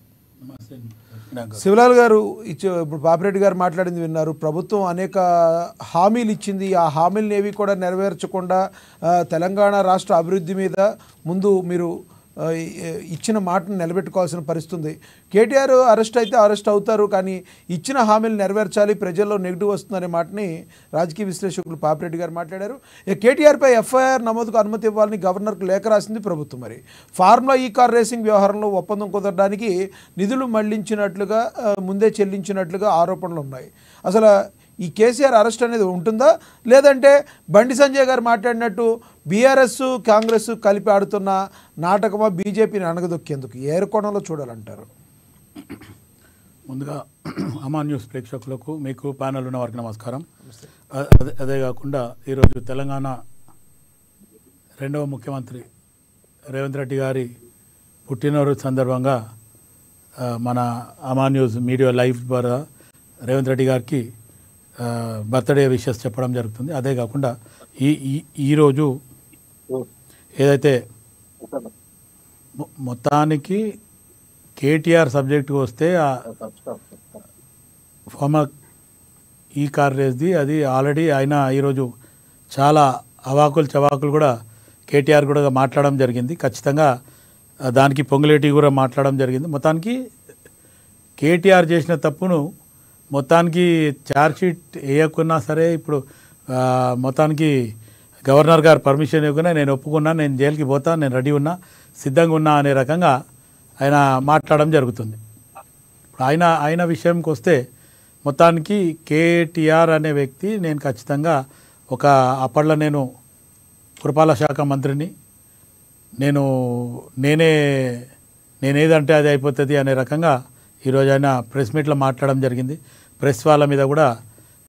శివలాల్ గారు, ఇప్పుడు పాపిరెడ్డి గారు మాట్లాడింది విన్నారు. ప్రభుత్వం అనేక హామీలు ఇచ్చింది, ఆ హామీలను ఏవి కూడా నెరవేర్చకుండా తెలంగాణ రాష్ట్ర అభివృద్ధి మీద ముందు మీరు ఇచ్చిన మాటను నిలబెట్టుకోవాల్సిన పరిస్థితి ఉంది. కేటీఆర్ అరెస్ట్ అయితే అరెస్ట్ అవుతారు, కానీ ఇచ్చిన హామీలు నెరవేర్చాలి, ప్రజల్లో నెగిటివ్ వస్తుందనే మాటని రాజకీయ విశ్లేషకులు పాపిరెడ్డి గారు మాట్లాడారు. కేటీఆర్పై ఎఫ్ఐఆర్ నమోదుకు అనుమతి ఇవ్వాలని గవర్నర్కు లేఖ రాసింది ప్రభుత్వం. మరి ఫార్ములా ఈ కార్ రేసింగ్ వ్యవహారంలో ఒప్పందం కుదరడానికి నిధులు మళ్లించినట్లుగా ముందే చెల్లించినట్లుగా ఆరోపణలు ఉన్నాయి. అసలు ఈ కేసీఆర్ అరెస్ట్ అనేది ఉంటుందా, లేదంటే బండి సంజయ్ గారు మాట్లాడినట్టు బీఆర్ఎస్ కాంగ్రెస్ కలిపి ఆడుతున్న నాటకమా, బీజేపీని అణగదొక్కేందుకు ఏ కోణంలో చూడాలంటారు? ముందుగా అమా న్యూస్ ప్రేక్షకులకు, మీకు ప్యానల్ ఉన్న వారికి నమస్కారం. అదే కాకుండా ఈరోజు తెలంగాణ 2వ ముఖ్యమంత్రి రేవంత్ రెడ్డి గారి పుట్టినరోజు సందర్భంగా మన అమా న్యూస్ మీడియా లైవ్ ద్వారా రేవంత్ రెడ్డి గారికి బర్త్డే విషెస్ చెప్పడం జరుగుతుంది. అదే కాకుండా ఈరోజు ఏదైతే మొత్తానికి కేటీఆర్ సబ్జెక్టుకు వస్తే ఫార్మా ఈ కార్ రేస్ది అది ఆల్రెడీ ఆయన ఈరోజు చాలా చవాకులు కూడా కేటీఆర్ కూడా మాట్లాడడం జరిగింది. ఖచ్చితంగా దానికి పొంగులేటి కూడా మాట్లాడడం జరిగింది. మొత్తానికి కేటీఆర్ చేసిన తప్పును మొత్తానికి ఛార్జ్షీట్ వేయకున్నా సరే, ఇప్పుడు మొత్తానికి గవర్నర్ గారు పర్మిషన్ ఇవ్వకుండా నేను ఒప్పుకున్నా, నేను జైలుకి పోతా, నేను రెడీ ఉన్నా, సిద్ధంగా ఉన్నా అనే రకంగా ఆయన మాట్లాడడం జరుగుతుంది. ఇప్పుడు ఆయన విషయంకి వస్తే మొత్తానికి కేటీఆర్ అనే వ్యక్తి, నేను ఖచ్చితంగా అప్పట్లో నేను పురపాలక శాఖ మంత్రిని, నేనేదంటే అది అయిపోతుంది అనే రకంగా ఈరోజు ఆయన ప్రెస్ మీట్లో మాట్లాడడం జరిగింది. ప్రెస్ వాళ్ళ మీద కూడా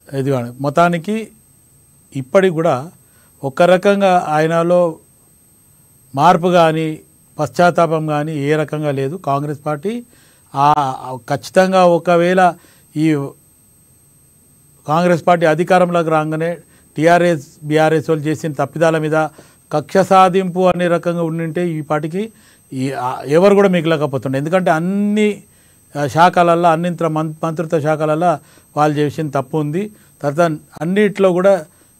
ఇది మొత్తానికి ఇప్పటికి కూడా ఒక రకంగా ఆయనలో మార్పు కానీ పశ్చాత్తాపం కానీ ఏ రకంగా లేదు. కాంగ్రెస్ పార్టీ ఖచ్చితంగా ఒకవేళ ఈ కాంగ్రెస్ పార్టీ అధికారంలోకి రాగానే టీఆర్ఎస్ బీఆర్ఎస్ వాళ్ళు చేసిన తప్పిదాల మీద కక్ష సాధింపు అనే రకంగా ఉండింటే ఈ పార్టీకి ఎవరు కూడా మిగలకపోతుండే. ఎందుకంటే అన్ని శాఖలల్లో, అన్నింత మంత్రిత్వ శాఖలలో వాళ్ళు చేసిన తప్పు ఉంది. తర్వాత అన్నిట్లో కూడా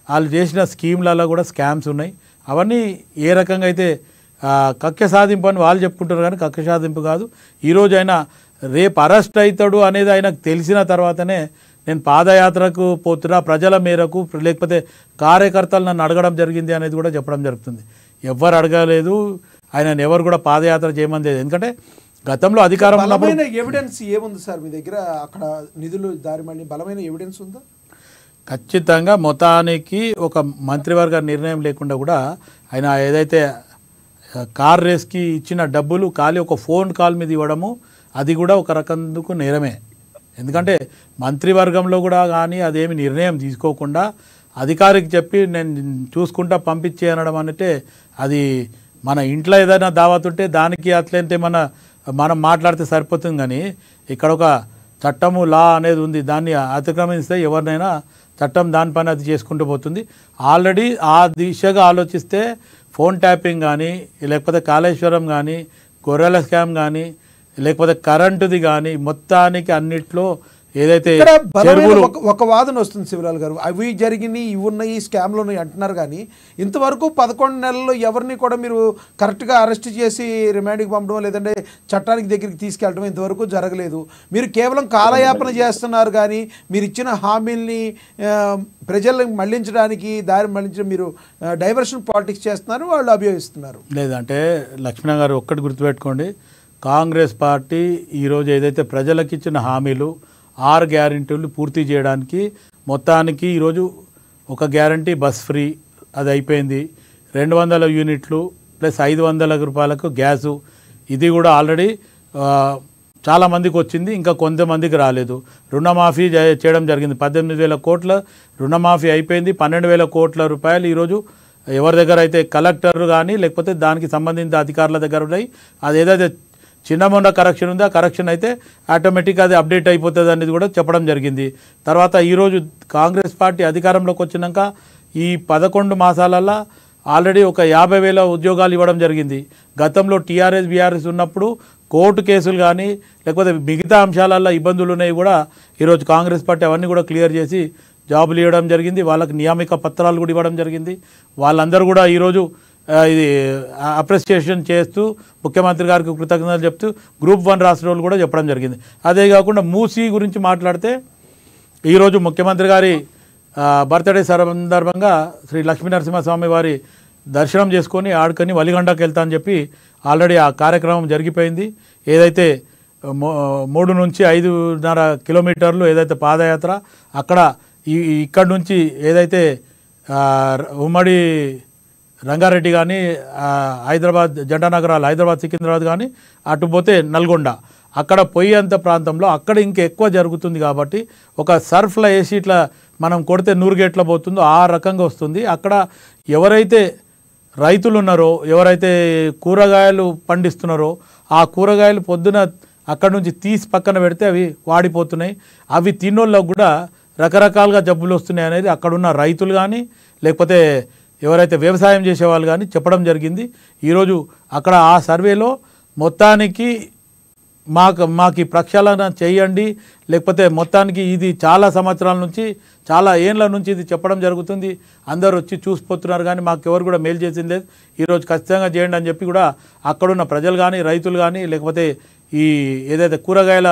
వాళ్ళు చేసిన స్కీమ్లలో కూడా స్కామ్స్ ఉన్నాయి. అవన్నీ ఏ రకంగా అయితే కక్ష సాధింపు అని వాళ్ళు చెప్పుకుంటారు కానీ కక్ష సాధింపు కాదు. ఈరోజు ఆయన రేపు అరెస్ట్ అవుతాడు అనేది ఆయనకు తెలిసిన తర్వాతనే నేను పాదయాత్రకు పోతున్నా, ప్రజల మేరకు లేకపోతే కార్యకర్తలు నన్ను అడగడం జరిగింది అనేది కూడా చెప్పడం జరుగుతుంది. ఎవరు అడగలేదు, ఆయన ఎవరు కూడా పాదయాత్ర చేయమని లేదు. ఎందుకంటే గతంలో అధికారం బలమైన ఎవిడెన్స్ ఏముంది సార్ మీ దగ్గర? అక్కడ నిధులు దారి మళ్ళీ బలమైన ఎవిడెన్స్ ఉందా? ఖచ్చితంగా మొత్తానికి ఒక మంత్రివర్గ నిర్ణయం లేకుండా కూడా ఆయన ఏదైతే కార్ రేస్కి ఇచ్చిన డబ్బులు ఖాళీ ఒక ఫోన్ కాల్ మీద ఇవ్వడము అది కూడా ఒక రకందుకు నేరమే. ఎందుకంటే మంత్రివర్గంలో కూడా కానీ అదేమి నిర్ణయం తీసుకోకుండా అధికారికి చెప్పి నేను చూసుకుంటా పంపించే అనడం అంటే అది మన ఇంట్లో ఏదైనా దావత్ ఉంటే దానికి అట్లంటే మనం మాట్లాడితే సరిపోతుంది. కానీ ఇక్కడ ఒక చట్టము లా అనేది ఉంది, దాన్ని అతిక్రమిస్తే ఎవరినైనా చట్టం దానిపైన అది చేసుకుంటూ పోతుంది. ఆల్రెడీ ఆ దిశగా ఆలోచిస్తే ఫోన్ ట్యాపింగ్ కానీ లేకపోతే కాళేశ్వరం కానీ గొర్రెల స్కామ్ కానీ లేకపోతే కరెంటుది కానీ మొత్తానికి అన్నిట్లో ఏదైతే ఒక వాదన వస్తుంది శివలాల్ గారు, అవి జరిగినాయి ఇవి ఉన్నాయి స్కామ్లు ఉన్నాయి అంటున్నారు. కానీ ఇంతవరకు 11 నెలల్లో ఎవరిని కూడా మీరు కరెక్ట్గా అరెస్ట్ చేసి రిమాండ్కి పంపడం లేదంటే చట్టానికి దగ్గరికి తీసుకెళ్ళడం ఇంతవరకు జరగలేదు. మీరు కేవలం కాలయాపన చేస్తున్నారు కానీ మీరు ఇచ్చిన హామీల్ని ప్రజలను మళ్లించడానికి దారి మళ్లించడం మీరు డైవర్షన్ పాలిటిక్స్ చేస్తున్నారు వాళ్ళు అభియోగిస్తున్నారు. లేదంటే లక్ష్మణ గారు ఒక్కటి గుర్తుపెట్టుకోండి, కాంగ్రెస్ పార్టీ ఈరోజు ఏదైతే ప్రజలకు ఇచ్చిన హామీలు 6 గ్యారెంటీలు పూర్తి చేయడానికి మొత్తానికి ఈరోజు ఒక గ్యారంటీ బస్ ఫ్రీ అది అయిపోయింది, 200 యూనిట్లు ప్లస్ 500 రూపాయలకు గ్యాసు ఇది కూడా ఆల్రెడీ చాలామందికి వచ్చింది, ఇంకా కొంతమందికి రాలేదు. రుణమాఫీ చేయడం జరిగింది, 18,000 కోట్ల రుణమాఫీ అయిపోయింది. 12,000 కోట్ల రూపాయలు ఈరోజు ఎవరి దగ్గర అయితే కలెక్టర్ కానీ లేకపోతే దానికి సంబంధించిన అధికారుల దగ్గర ఉన్నాయి. అది ఏదైతే చిన్న మొన్న కరెక్షన్ ఉందో ఆ కరెక్షన్ అయితే ఆటోమేటిక్గా అది అప్డేట్ అయిపోతుంది అనేది కూడా చెప్పడం జరిగింది. తర్వాత ఈరోజు కాంగ్రెస్ పార్టీ అధికారంలోకి వచ్చినాక ఈ 11 మాసాలల్లో ఆల్రెడీ ఒక 50,000 ఉద్యోగాలు ఇవ్వడం జరిగింది. గతంలో టీఆర్ఎస్ బీఆర్ఎస్ ఉన్నప్పుడు కోర్టు కేసులు కానీ లేకపోతే మిగతా అంశాలల్లో ఇబ్బందులు ఉన్నాయి కూడా ఈరోజు కాంగ్రెస్ పార్టీ అవన్నీ కూడా క్లియర్ చేసి జాబులు ఇవ్వడం జరిగింది. వాళ్ళకి నియామక పత్రాలు కూడా ఇవ్వడం జరిగింది. వాళ్ళందరూ కూడా ఈరోజు ఇది అప్రిసియేషన్ చేస్తూ ముఖ్యమంత్రి గారికి కృతజ్ఞతలు చెప్తూ గ్రూప్ 1 రాష్ట్ర వాళ్ళు కూడా చెప్పడం జరిగింది. అదే కాకుండా మూసీ గురించి మాట్లాడితే ఈరోజు ముఖ్యమంత్రి గారి బర్త్డే సందర్భంగా శ్రీ లక్ష్మీనరసింహస్వామి వారి దర్శనం చేసుకొని ఆడుకొని వలిగండకు వెళ్తా అని చెప్పి ఆల్రెడీ ఆ కార్యక్రమం జరిగిపోయింది. ఏదైతే 3 నుంచి 5.5 కిలోమీటర్లు ఏదైతే పాదయాత్ర అక్కడ ఇక్కడ నుంచి ఏదైతే ఉమ్మడి రంగారెడ్డి కానీ హైదరాబాద్ జంట నగరాలు హైదరాబాద్ సికింద్రాబాద్ కానీ అటు పోతే నల్గొండ అక్కడ పోయేంత ప్రాంతంలో అక్కడ ఇంకా ఎక్కువ జరుగుతుంది. కాబట్టి ఒక సర్ఫ్లో వేసి ఇట్లా మనం కొడితే 100 గేట్ల పోతుందో ఆ రకంగా వస్తుంది. అక్కడ ఎవరైతే రైతులు ఉన్నారో ఎవరైతే కూరగాయలు పండిస్తున్నారో ఆ కూరగాయలు పొద్దున అక్కడ నుంచి తీసి పక్కన పెడితే అవి వాడిపోతున్నాయి. అవి తిన్నోళ్ళకు కూడా రకరకాలుగా జబ్బులు వస్తున్నాయి అనేది అక్కడున్న రైతులు కానీ లేకపోతే ఎవరైతే వ్యవసాయం చేసేవాళ్ళు కానీ చెప్పడం జరిగింది. ఈరోజు అక్కడ ఆ సర్వేలో మొత్తానికి మాకు ప్రక్షాళన చేయండి లేకపోతే మొత్తానికి ఇది చాలా సంవత్సరాల నుంచి చాలా ఏళ్ళ నుంచి ఇది చెప్పడం జరుగుతుంది, అందరూ వచ్చి చూసిపోతున్నారు కానీ మాకు ఎవరు కూడా మేలు చేసింది లేదు, ఈరోజు ఖచ్చితంగా చేయండి అని చెప్పి కూడా అక్కడున్న ప్రజలు కానీ రైతులు కానీ లేకపోతే ఈ ఏదైతే కూరగాయల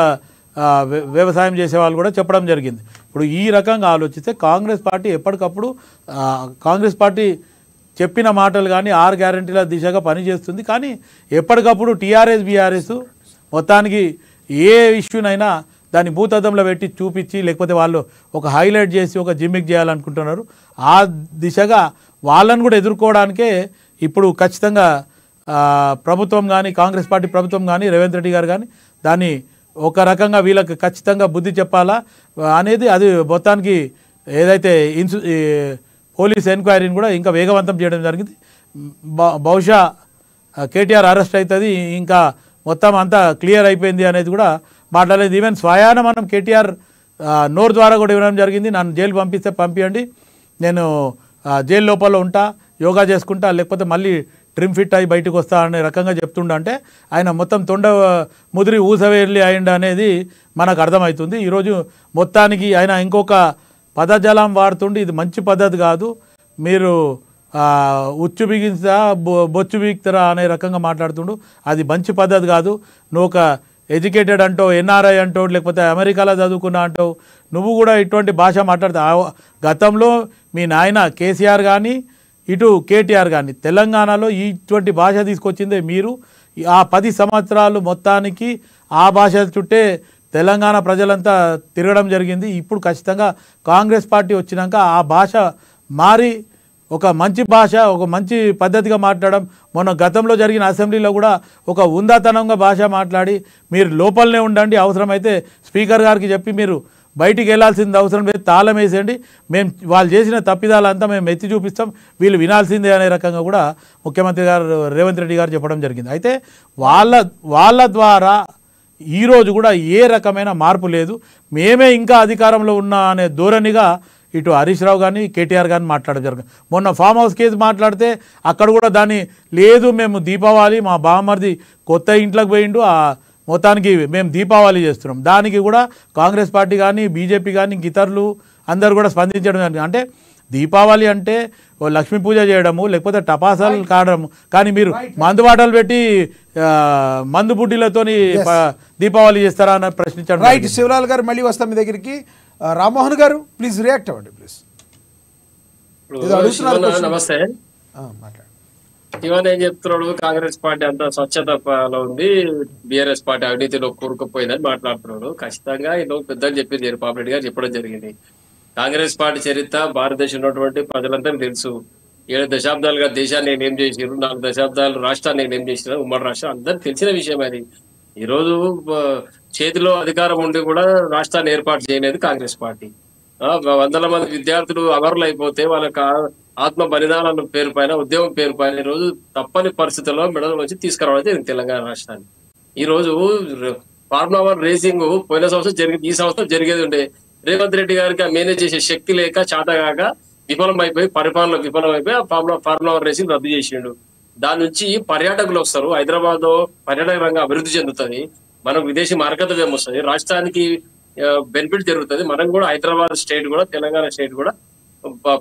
వ్యవసాయం చేసేవాళ్ళు కూడా చెప్పడం జరిగింది. ఇప్పుడు ఈ రకంగా ఆలోచిస్తే కాంగ్రెస్ పార్టీ ఎప్పటికప్పుడు కాంగ్రెస్ పార్టీ చెప్పిన మాటలు కానీ 6 గ్యారెంటీల దిశగా పనిచేస్తుంది. కానీ ఎప్పటికప్పుడు టీఆర్ఎస్ బీఆర్ఎస్ మొత్తానికి ఏ ఇష్యూనైనా దాన్ని భూతద్దంలో పెట్టి చూపించి లేకపోతే వాళ్ళు ఒక హైలైట్ చేసి ఒక జిమ్మిక్ చేయాలనుకుంటున్నారు. ఆ దిశగా వాళ్ళని కూడా ఎదుర్కోవడానికే ఇప్పుడు ఖచ్చితంగా ప్రభుత్వం కానీ కాంగ్రెస్ పార్టీ ప్రభుత్వం కానీ రేవంత్ రెడ్డి గారు కానీ దాన్ని ఒక రకంగా వీళ్ళకి ఖచ్చితంగా బుద్ధి చెప్పాలా అనేది అది మొత్తానికి ఏదైతే పోలీస్ ఎంక్వైరీని కూడా ఇంకా వేగవంతం చేయడం జరిగింది. బహుశా కేటీఆర్ అరెస్ట్ అవుతుంది, ఇంకా మొత్తం అంతా క్లియర్ అయిపోయింది అనేది కూడా మాట్లాడలేదు. ఈవెన్ స్వయాన మనం కేటీఆర్ నోరు ద్వారా కూడా ఇవ్వడం జరిగింది, నన్ను జైలు పంపిస్తే పంపించండి, నేను జైలు లోపల ఉంటా, యోగా చేసుకుంటా, లేకపోతే మళ్ళీ ట్రిమ్ ఫిట్ అయ్యి బయటకు వస్తా అనే రకంగా చెప్తుండ అంటే ఆయన మొత్తం తొండ ముదిరి ఊసవేర్లి అయిండు అనేది మనకు అర్థమవుతుంది. ఈరోజు మొత్తానికి ఆయన ఇంకొక పదజాలం వాడుతుండి ఇది మంచి పద్ధతి కాదు, మీరు ఉచ్చు బిగిస్తా బొచ్చు బిగుతారా అనే రకంగా మాట్లాడుతుండు. అది మంచి పద్ధతి కాదు. నువ్వు ఒక ఎడ్యుకేటెడ్ అంటావు, ఎన్ఆర్ఐ అంటావు, లేకపోతే అమెరికాలో చదువుకున్నా అంటావు, నువ్వు కూడా ఇటువంటి భాష మాట్లాడతావు. గతంలో మీ నాయన కేసీఆర్ కానీ ఇటు కేటీఆర్ కానీ తెలంగాణలో ఇటువంటి భాష తీసుకొచ్చిందే మీరు. ఆ 10 సంవత్సరాలు మొత్తానికి ఆ భాష చుట్టే తెలంగాణ ప్రజలంతా తిరగడం జరిగింది. ఇప్పుడు ఖచ్చితంగా కాంగ్రెస్ పార్టీ వచ్చినాక ఆ భాష మారి ఒక మంచి భాష, ఒక మంచి పద్ధతిగా మాట్లాడడం. మొన్న గతంలో జరిగిన అసెంబ్లీలో కూడా ఒక ఉందాతనంగా భాష మాట్లాడి మీరు లోపలనే ఉండండి, అవసరమైతే స్పీకర్ గారికి చెప్పి మీరు బయటికి వెళ్ళాల్సింది అవసరం లేదు, తాళం వేసేయండి, మేము వాళ్ళు చేసిన తప్పిదాలంతా మేము ఎత్తి చూపిస్తాం, వీళ్ళు వినాల్సిందే అనే రకంగా కూడా ముఖ్యమంత్రి గారు రేవంత్ రెడ్డి గారు చెప్పడం జరిగింది. అయితే వాళ్ళ ద్వారా ఈరోజు కూడా ఏ రకమైన మార్పు లేదు. మేమే ఇంకా అధికారంలో ఉన్నా అనే ధోరణిగా ఇటు హరీష్ రావు కానీ కేటీఆర్ కానీ మాట్లాడడం జరిగింది. మొన్న ఫామ్ హౌస్ కేసు మాట్లాడితే అక్కడ కూడా దాన్ని లేదు, మేము దీపావళి మా బామ్మర్ది కొత్త ఇంట్లోకి పోయిండు, మొత్తానికి మేము దీపావళి చేస్తున్నాం. దానికి కూడా కాంగ్రెస్ పార్టీ కానీ బీజేపీ కానీ ఇతరులు అందరూ కూడా స్పందించడం జరిగింది. అంటే దీపావళి అంటే లక్ష్మీ పూజ చేయడము, లేకపోతే టపాసాలు కాడము, కానీ మీరు మందు బాటలు పెట్టి మందు బుడ్డిలతోని దీపావళి చేస్తారా అని ప్రశ్నించడం. రైట్ శివలాల్ గారు, మళ్ళీ వస్తాం మీ దగ్గరికి. రామ్మోహన్ గారు ప్లీజ్ రియాక్ట్ అవ్వండి ప్లీజ్. నమస్తే. ఇవన్నీ ఏం చెప్తున్నాడు, కాంగ్రెస్ పార్టీ అంతా స్వచ్ఛతలో ఉంది, బీఆర్ఎస్ పార్టీ అవినీతిలో కూరుకుపోయిందని మాట్లాడుతున్నాడు. ఖచ్చితంగా ఇది పెద్దగా చెప్పింది పాపిరెడ్డి గారు చెప్పడం జరిగింది. కాంగ్రెస్ పార్టీ చరిత్ర భారతదేశంలో ఉన్నటువంటి ప్రజలంతా తెలుసు. 7 దశాబ్దాలుగా దేశాన్ని నేనేం చేసిరు, 4 దశాబ్దాలు రాష్ట్రాన్ని నేనేం చేసిన, ఉమ్మడి రాష్ట్రం అందరికి తెలిసిన విషయం అది. ఈ రోజు చేతిలో అధికారం ఉండి కూడా రాష్ట్రాన్ని ఏర్పాటు చేయలేదు కాంగ్రెస్ పార్టీ. వందల మంది విద్యార్థులు అమరులు అయిపోతే వాళ్ళకి ఆత్మ బలిదానాల పేరు పైన, ఉద్యమం పేరు పైన ఈ రోజు తప్పని పరిస్థితుల్లో మెడల్ వచ్చి తీసుకురావడం జరిగింది తెలంగాణ రాష్ట్రాన్ని. ఈ రోజు ఫార్ములా 1 రేసింగ్ పోయిన సంవత్సరం జరిగింది, ఈ సంవత్సరం జరిగేది ఉండే. రేవంత్ రెడ్డి గారికి మేనేజ్ చేసే శక్తి లేక చేతగాక విఫలం అయిపోయి, పరిపాలన విఫలం అయిపోయి ఆ ఫార్ములా 1 రేసింగ్ రద్దు చేసిండు. దాని నుంచి పర్యాటకులు వస్తారు, హైదరాబాద్ పర్యాటక రంగం అభివృద్ధి చెందుతుంది, మనకు విదేశీ మార్గదర్శనం వస్తుంది, రాష్ట్రానికి బెనిఫిట్ జరుగుతుంది. మనం కూడా హైదరాబాద్ స్టేట్ కూడా తెలంగాణ స్టేట్ కూడా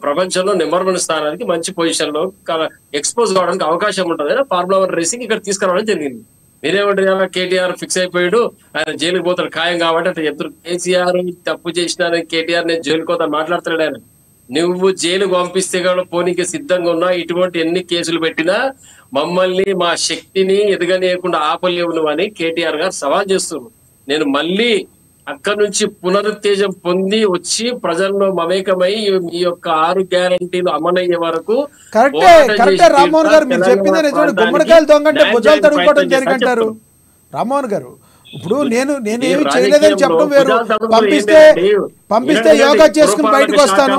ప్రపంచంలో నెంబర్ 1 స్థానానికి మంచి పొజిషన్ లో ఎక్స్పోజ్ కావడానికి అవకాశం ఉంటుంది. ఫార్ములా 1 రేసింగ్ ఇక్కడ తీసుకురావడం జరిగింది. మీరేమంటారు, కేటీఆర్ ఫిక్స్ అయిపోయాడు, ఆయన జైలుకి పోతాడు ఖాయం కాబట్టి అంటే చెప్తారు. కేసీఆర్ తప్పు చేసిన కేటీఆర్ నేను జైలుకి పోతాను మాట్లాడుతున్నాడు ఆయన. నువ్వు జైలుకు పంపిస్తే కూడా పోనీకి సిద్ధంగా ఉన్నా, ఇటువంటి ఎన్ని కేసులు పెట్టినా మమ్మల్ని మా శక్తిని ఎదగనీయకుండా ఆపలేవు నువ్వు అని కేటీఆర్ గారు సవాల్ చేస్తున్నారు. నేను మళ్ళీ అక్కడి నుంచి పునరుత్తేజం పొంది వచ్చి ప్రజల్లో మమేకమై ఈ యొక్క 6 గ్యారంటీలు అమలయ్యే వరకు రామ్మోహన్ గారు మీరు చెప్పిందే నిజమే. గుమ్మడికాయలు దొంగంటే భుజాలు తడుపుకోవడం జరిగంటారు రామ్మోహన్ గారు. ఇప్పుడు నేనేమి చేయలేదని చెప్పడం వేరు, పంపిస్తే యోగా చేసుకుని బయటకు వస్తాను,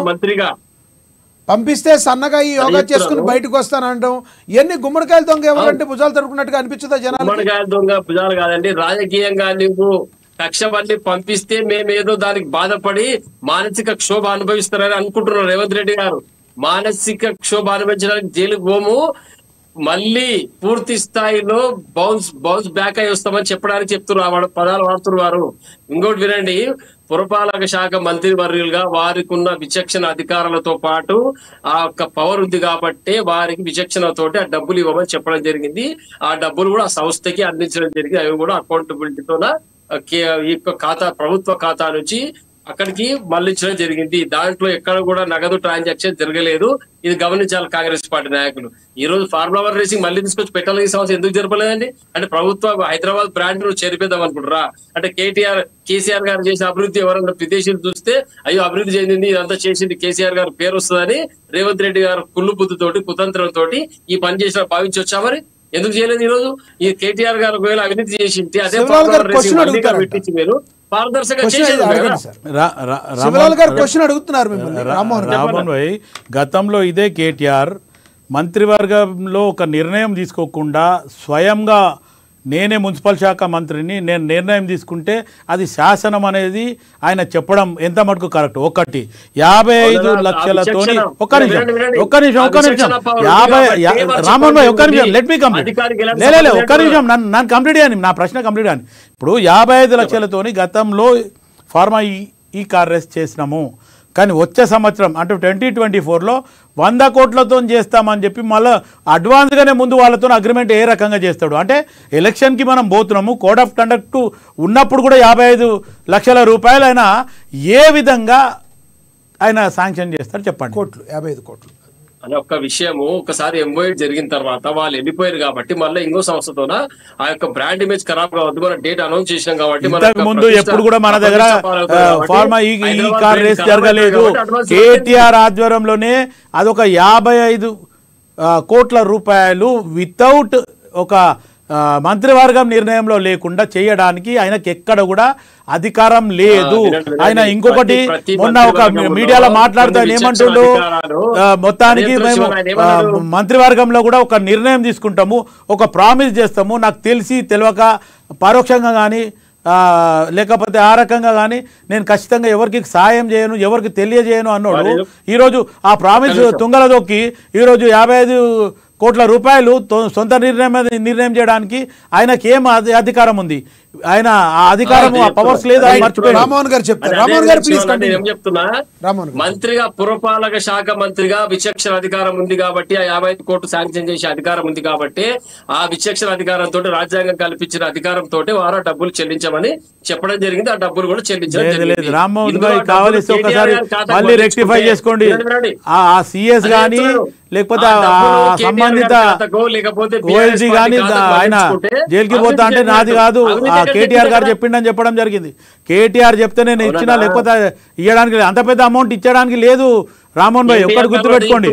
పంపిస్తే సన్నగా ఈ యోగా చేసుకుని బయటకు వస్తాను అంటాం. ఇవన్నీ గుమ్మడికాయల దొంగ ఎవరంటే భుజాలు తడుపుకున్నట్టుగా అనిపించదా జనాలు? గుమ్మడికాయల దొంగ భుజాలు కాదండి, రాజకీయంగా నువ్వు కక్షపల్లి పంపిస్తే మేమేదో దానికి బాధపడి మానసిక క్షోభ అనుభవిస్తారని అనుకుంటున్నారు రేవంత్ రెడ్డి గారు. మానసిక క్షోభ అనుభవించడానికి జైలుకు పోము, మళ్ళీ పూర్తి స్థాయిలో బౌన్స్ బ్యాక్ అయి వస్తామని చెప్పడానికి చెప్తున్నారు, పదాలు వాడుతున్నారు. ఇంకోటి వినండి, పురపాలక శాఖ మంత్రి వర్యులుగా వారికి ఉన్న విచక్షణ అధికారులతో పాటు ఆ యొక్క పవర్ ఉంది కాబట్టి వారికి విచక్షణతోటి ఆ డబ్బులు ఇవ్వమని చెప్పడం జరిగింది. ఆ డబ్బులు కూడా ఆ సంస్థకి అందించడం జరిగింది. అవి కూడా అకౌంటబిలిటీతోన ఈ ఖాతా, ప్రభుత్వ ఖాతా నుంచి అక్కడికి మళ్లించడం జరిగింది. దాంట్లో ఎక్కడ కూడా నగదు ట్రాన్సాక్షన్ జరగలేదు. ఇది గమనించాలి కాంగ్రెస్ పార్టీ నాయకులు. ఈ రోజు ఫార్ములా 1 రేసింగ్ మళ్ళీ తీసుకొచ్చి పెట్టాలి, ఈ సంవత్సరం ఎందుకు జరపలేదండి? అంటే ప్రభుత్వ హైదరాబాద్ బ్రాండ్ ను చేరిపేద్దాం అనుకుంటారా? అంటే కేసీఆర్ గారు చేసిన అభివృద్ధి ఎవరన్నా విదేశీయులు చూస్తే అయ్యో అభివృద్ధి చెందింది, ఇదంతా చేసింది కేసీఆర్ గారు పేరు వస్తుందని రేవంత్ రెడ్డి గారు కుళ్ళు బుద్ధితోటి కుతంత్రంతో ఈ పని చేసిన భావించొచ్చా? మరి ఎందుకు చేయలేదు? ఈ రోజు ఈ కేటీఆర్ గారు ఒకవేళ అవినీతి చేసింది అదే పెట్టించి మీరు రామ్మోహన్ భాయ్, గతంలో ఇదే కేటీఆర్ మంత్రివర్గంలో ఒక నిర్ణయం తీసుకోకుండా స్వయంగా నేనే మున్సిపల్ శాఖ మంత్రిని, నేను నిర్ణయం తీసుకుంటే అది శాసనం అనేది ఆయన చెప్పడం ఎంత మటుకు కరెక్ట్? 55 లక్షలతోని ఒక్క నిమిషం రామ్మోహన్ భాయ్ ఒక్క నిమిషం, లెట్ మీ కంప్లీట్, ఒక్క నిమిషం నన్ను కంప్లీట్ అని, నా ప్రశ్న కంప్లీట్ అని. ఇప్పుడు 55 లక్షలతోని గతంలో ఫార్మా ఈ కార్ రేస్ చేసినాము, కానీ వచ్చే సంవత్సరం అంటే 2024లో 100 కోట్లతో చేస్తామని చెప్పి మళ్ళీ అడ్వాన్స్గానే ముందు వాళ్ళతో అగ్రిమెంట్ ఏ రకంగా చేస్తాడు అంటే ఎలక్షన్కి మనం పోతున్నాము కోడ్ ఆఫ్ కండక్ట్ ఉన్నప్పుడు కూడా 55 లక్షల రూపాయలు ఆయన ఏ విధంగా ఆయన శాంక్షన్ చేస్తారు చెప్పండి. 55 కోట్లు అని ఒక్క విషయము ఒకసారి ఎంఓఏ జరిగిన తర్వాత వాళ్ళు వెళ్ళిపోయారు కాబట్టి మళ్ళీ ఇంకో సంస్థతోన ఆ యొక్క బ్రాండ్ ఇమేజ్ ఖరాబ్ కావద్దు మనం డేట్ అనౌన్స్ చేసినాం కాబట్టి ఇంతకు ముందు ఎప్పుడు కూడా మన దగ్గర ఫార్మా ఈ కార్ రేస్ జరగలేదు. కేటీఆర్ ఆధ్వర్యంలోనే అదొక 55 కోట్ల రూపాయలు వితౌట్ ఒక మంత్రివర్గం నిర్ణయంలో లేకుండా చేయడానికి ఆయనకి ఎక్కడ కూడా అధికారం లేదు. ఆయన ఇంకొకటి మొన్న ఒక మీడియాలో మాట్లాడుతూ ఏమంటుండు మొత్తానికి మేము మంత్రివర్గంలో కూడా ఒక నిర్ణయం తీసుకుంటాము ఒక ప్రామిస్ చేస్తాము నాకు తెలిసి తెలియక పరోక్షంగా కానీ లేకపోతే ఆ రకంగా కానీ నేను ఖచ్చితంగా ఎవరికి సాయం చేయను ఎవరికి తెలియజేయను అన్నాడు. ఈరోజు ఆ ప్రామిస్ తుంగల దొక్కి ఈరోజు 55 కోట్ల రూపాయలు సొంత నిర్ణయం చేయడానికి ఆయనకి ఏం అధికారం ఉంది? ఆయన ఆ అధికారం ఆ పవర్స్ లేదు. రామ్మోహన్ గారు చెప్తారు. రామ్మోహన్ గారు ప్లీజ్ ఏం చెప్తున్నా మంత్రిగా పురపాలక శాఖ మంత్రిగా విచక్షణ అధికారం ఉంది కాబట్టి ఆ 55 కోట్లు శాంక్షన్ చేసే అధికారం ఉంది కాబట్టి ఆ విచక్షణ అధికారంతో రాజ్యాంగం కల్పించిన అధికారంతో వారు డబ్బులు చెల్లించమని చెప్పడం జరిగింది. ఆ డబ్బులు కూడా చెల్లించలేదు. రామ్మోహన్ గారు కావాల్సి ఒకసారి మళ్ళీ రెక్టిఫై చేసుకోండి. ఆ సిఎస్ గానీ లేకపోతే సంబంధిత ఓఎల్జీ కానీ ఆయన జైలుకి పోతా అంటే నాది కాదు కేటీఆర్ గారు చెప్పిండని చెప్పడం జరిగింది. కేటీఆర్ చెప్తే నేను ఇచ్చినా లేకపోతే ఇవ్వడానికి అంత పెద్ద అమౌంట్ ఇచ్చడానికి లేదు. రామ్మోహన్ భాయ్ ఒక్కటి గుర్తుపెట్టుకోండి.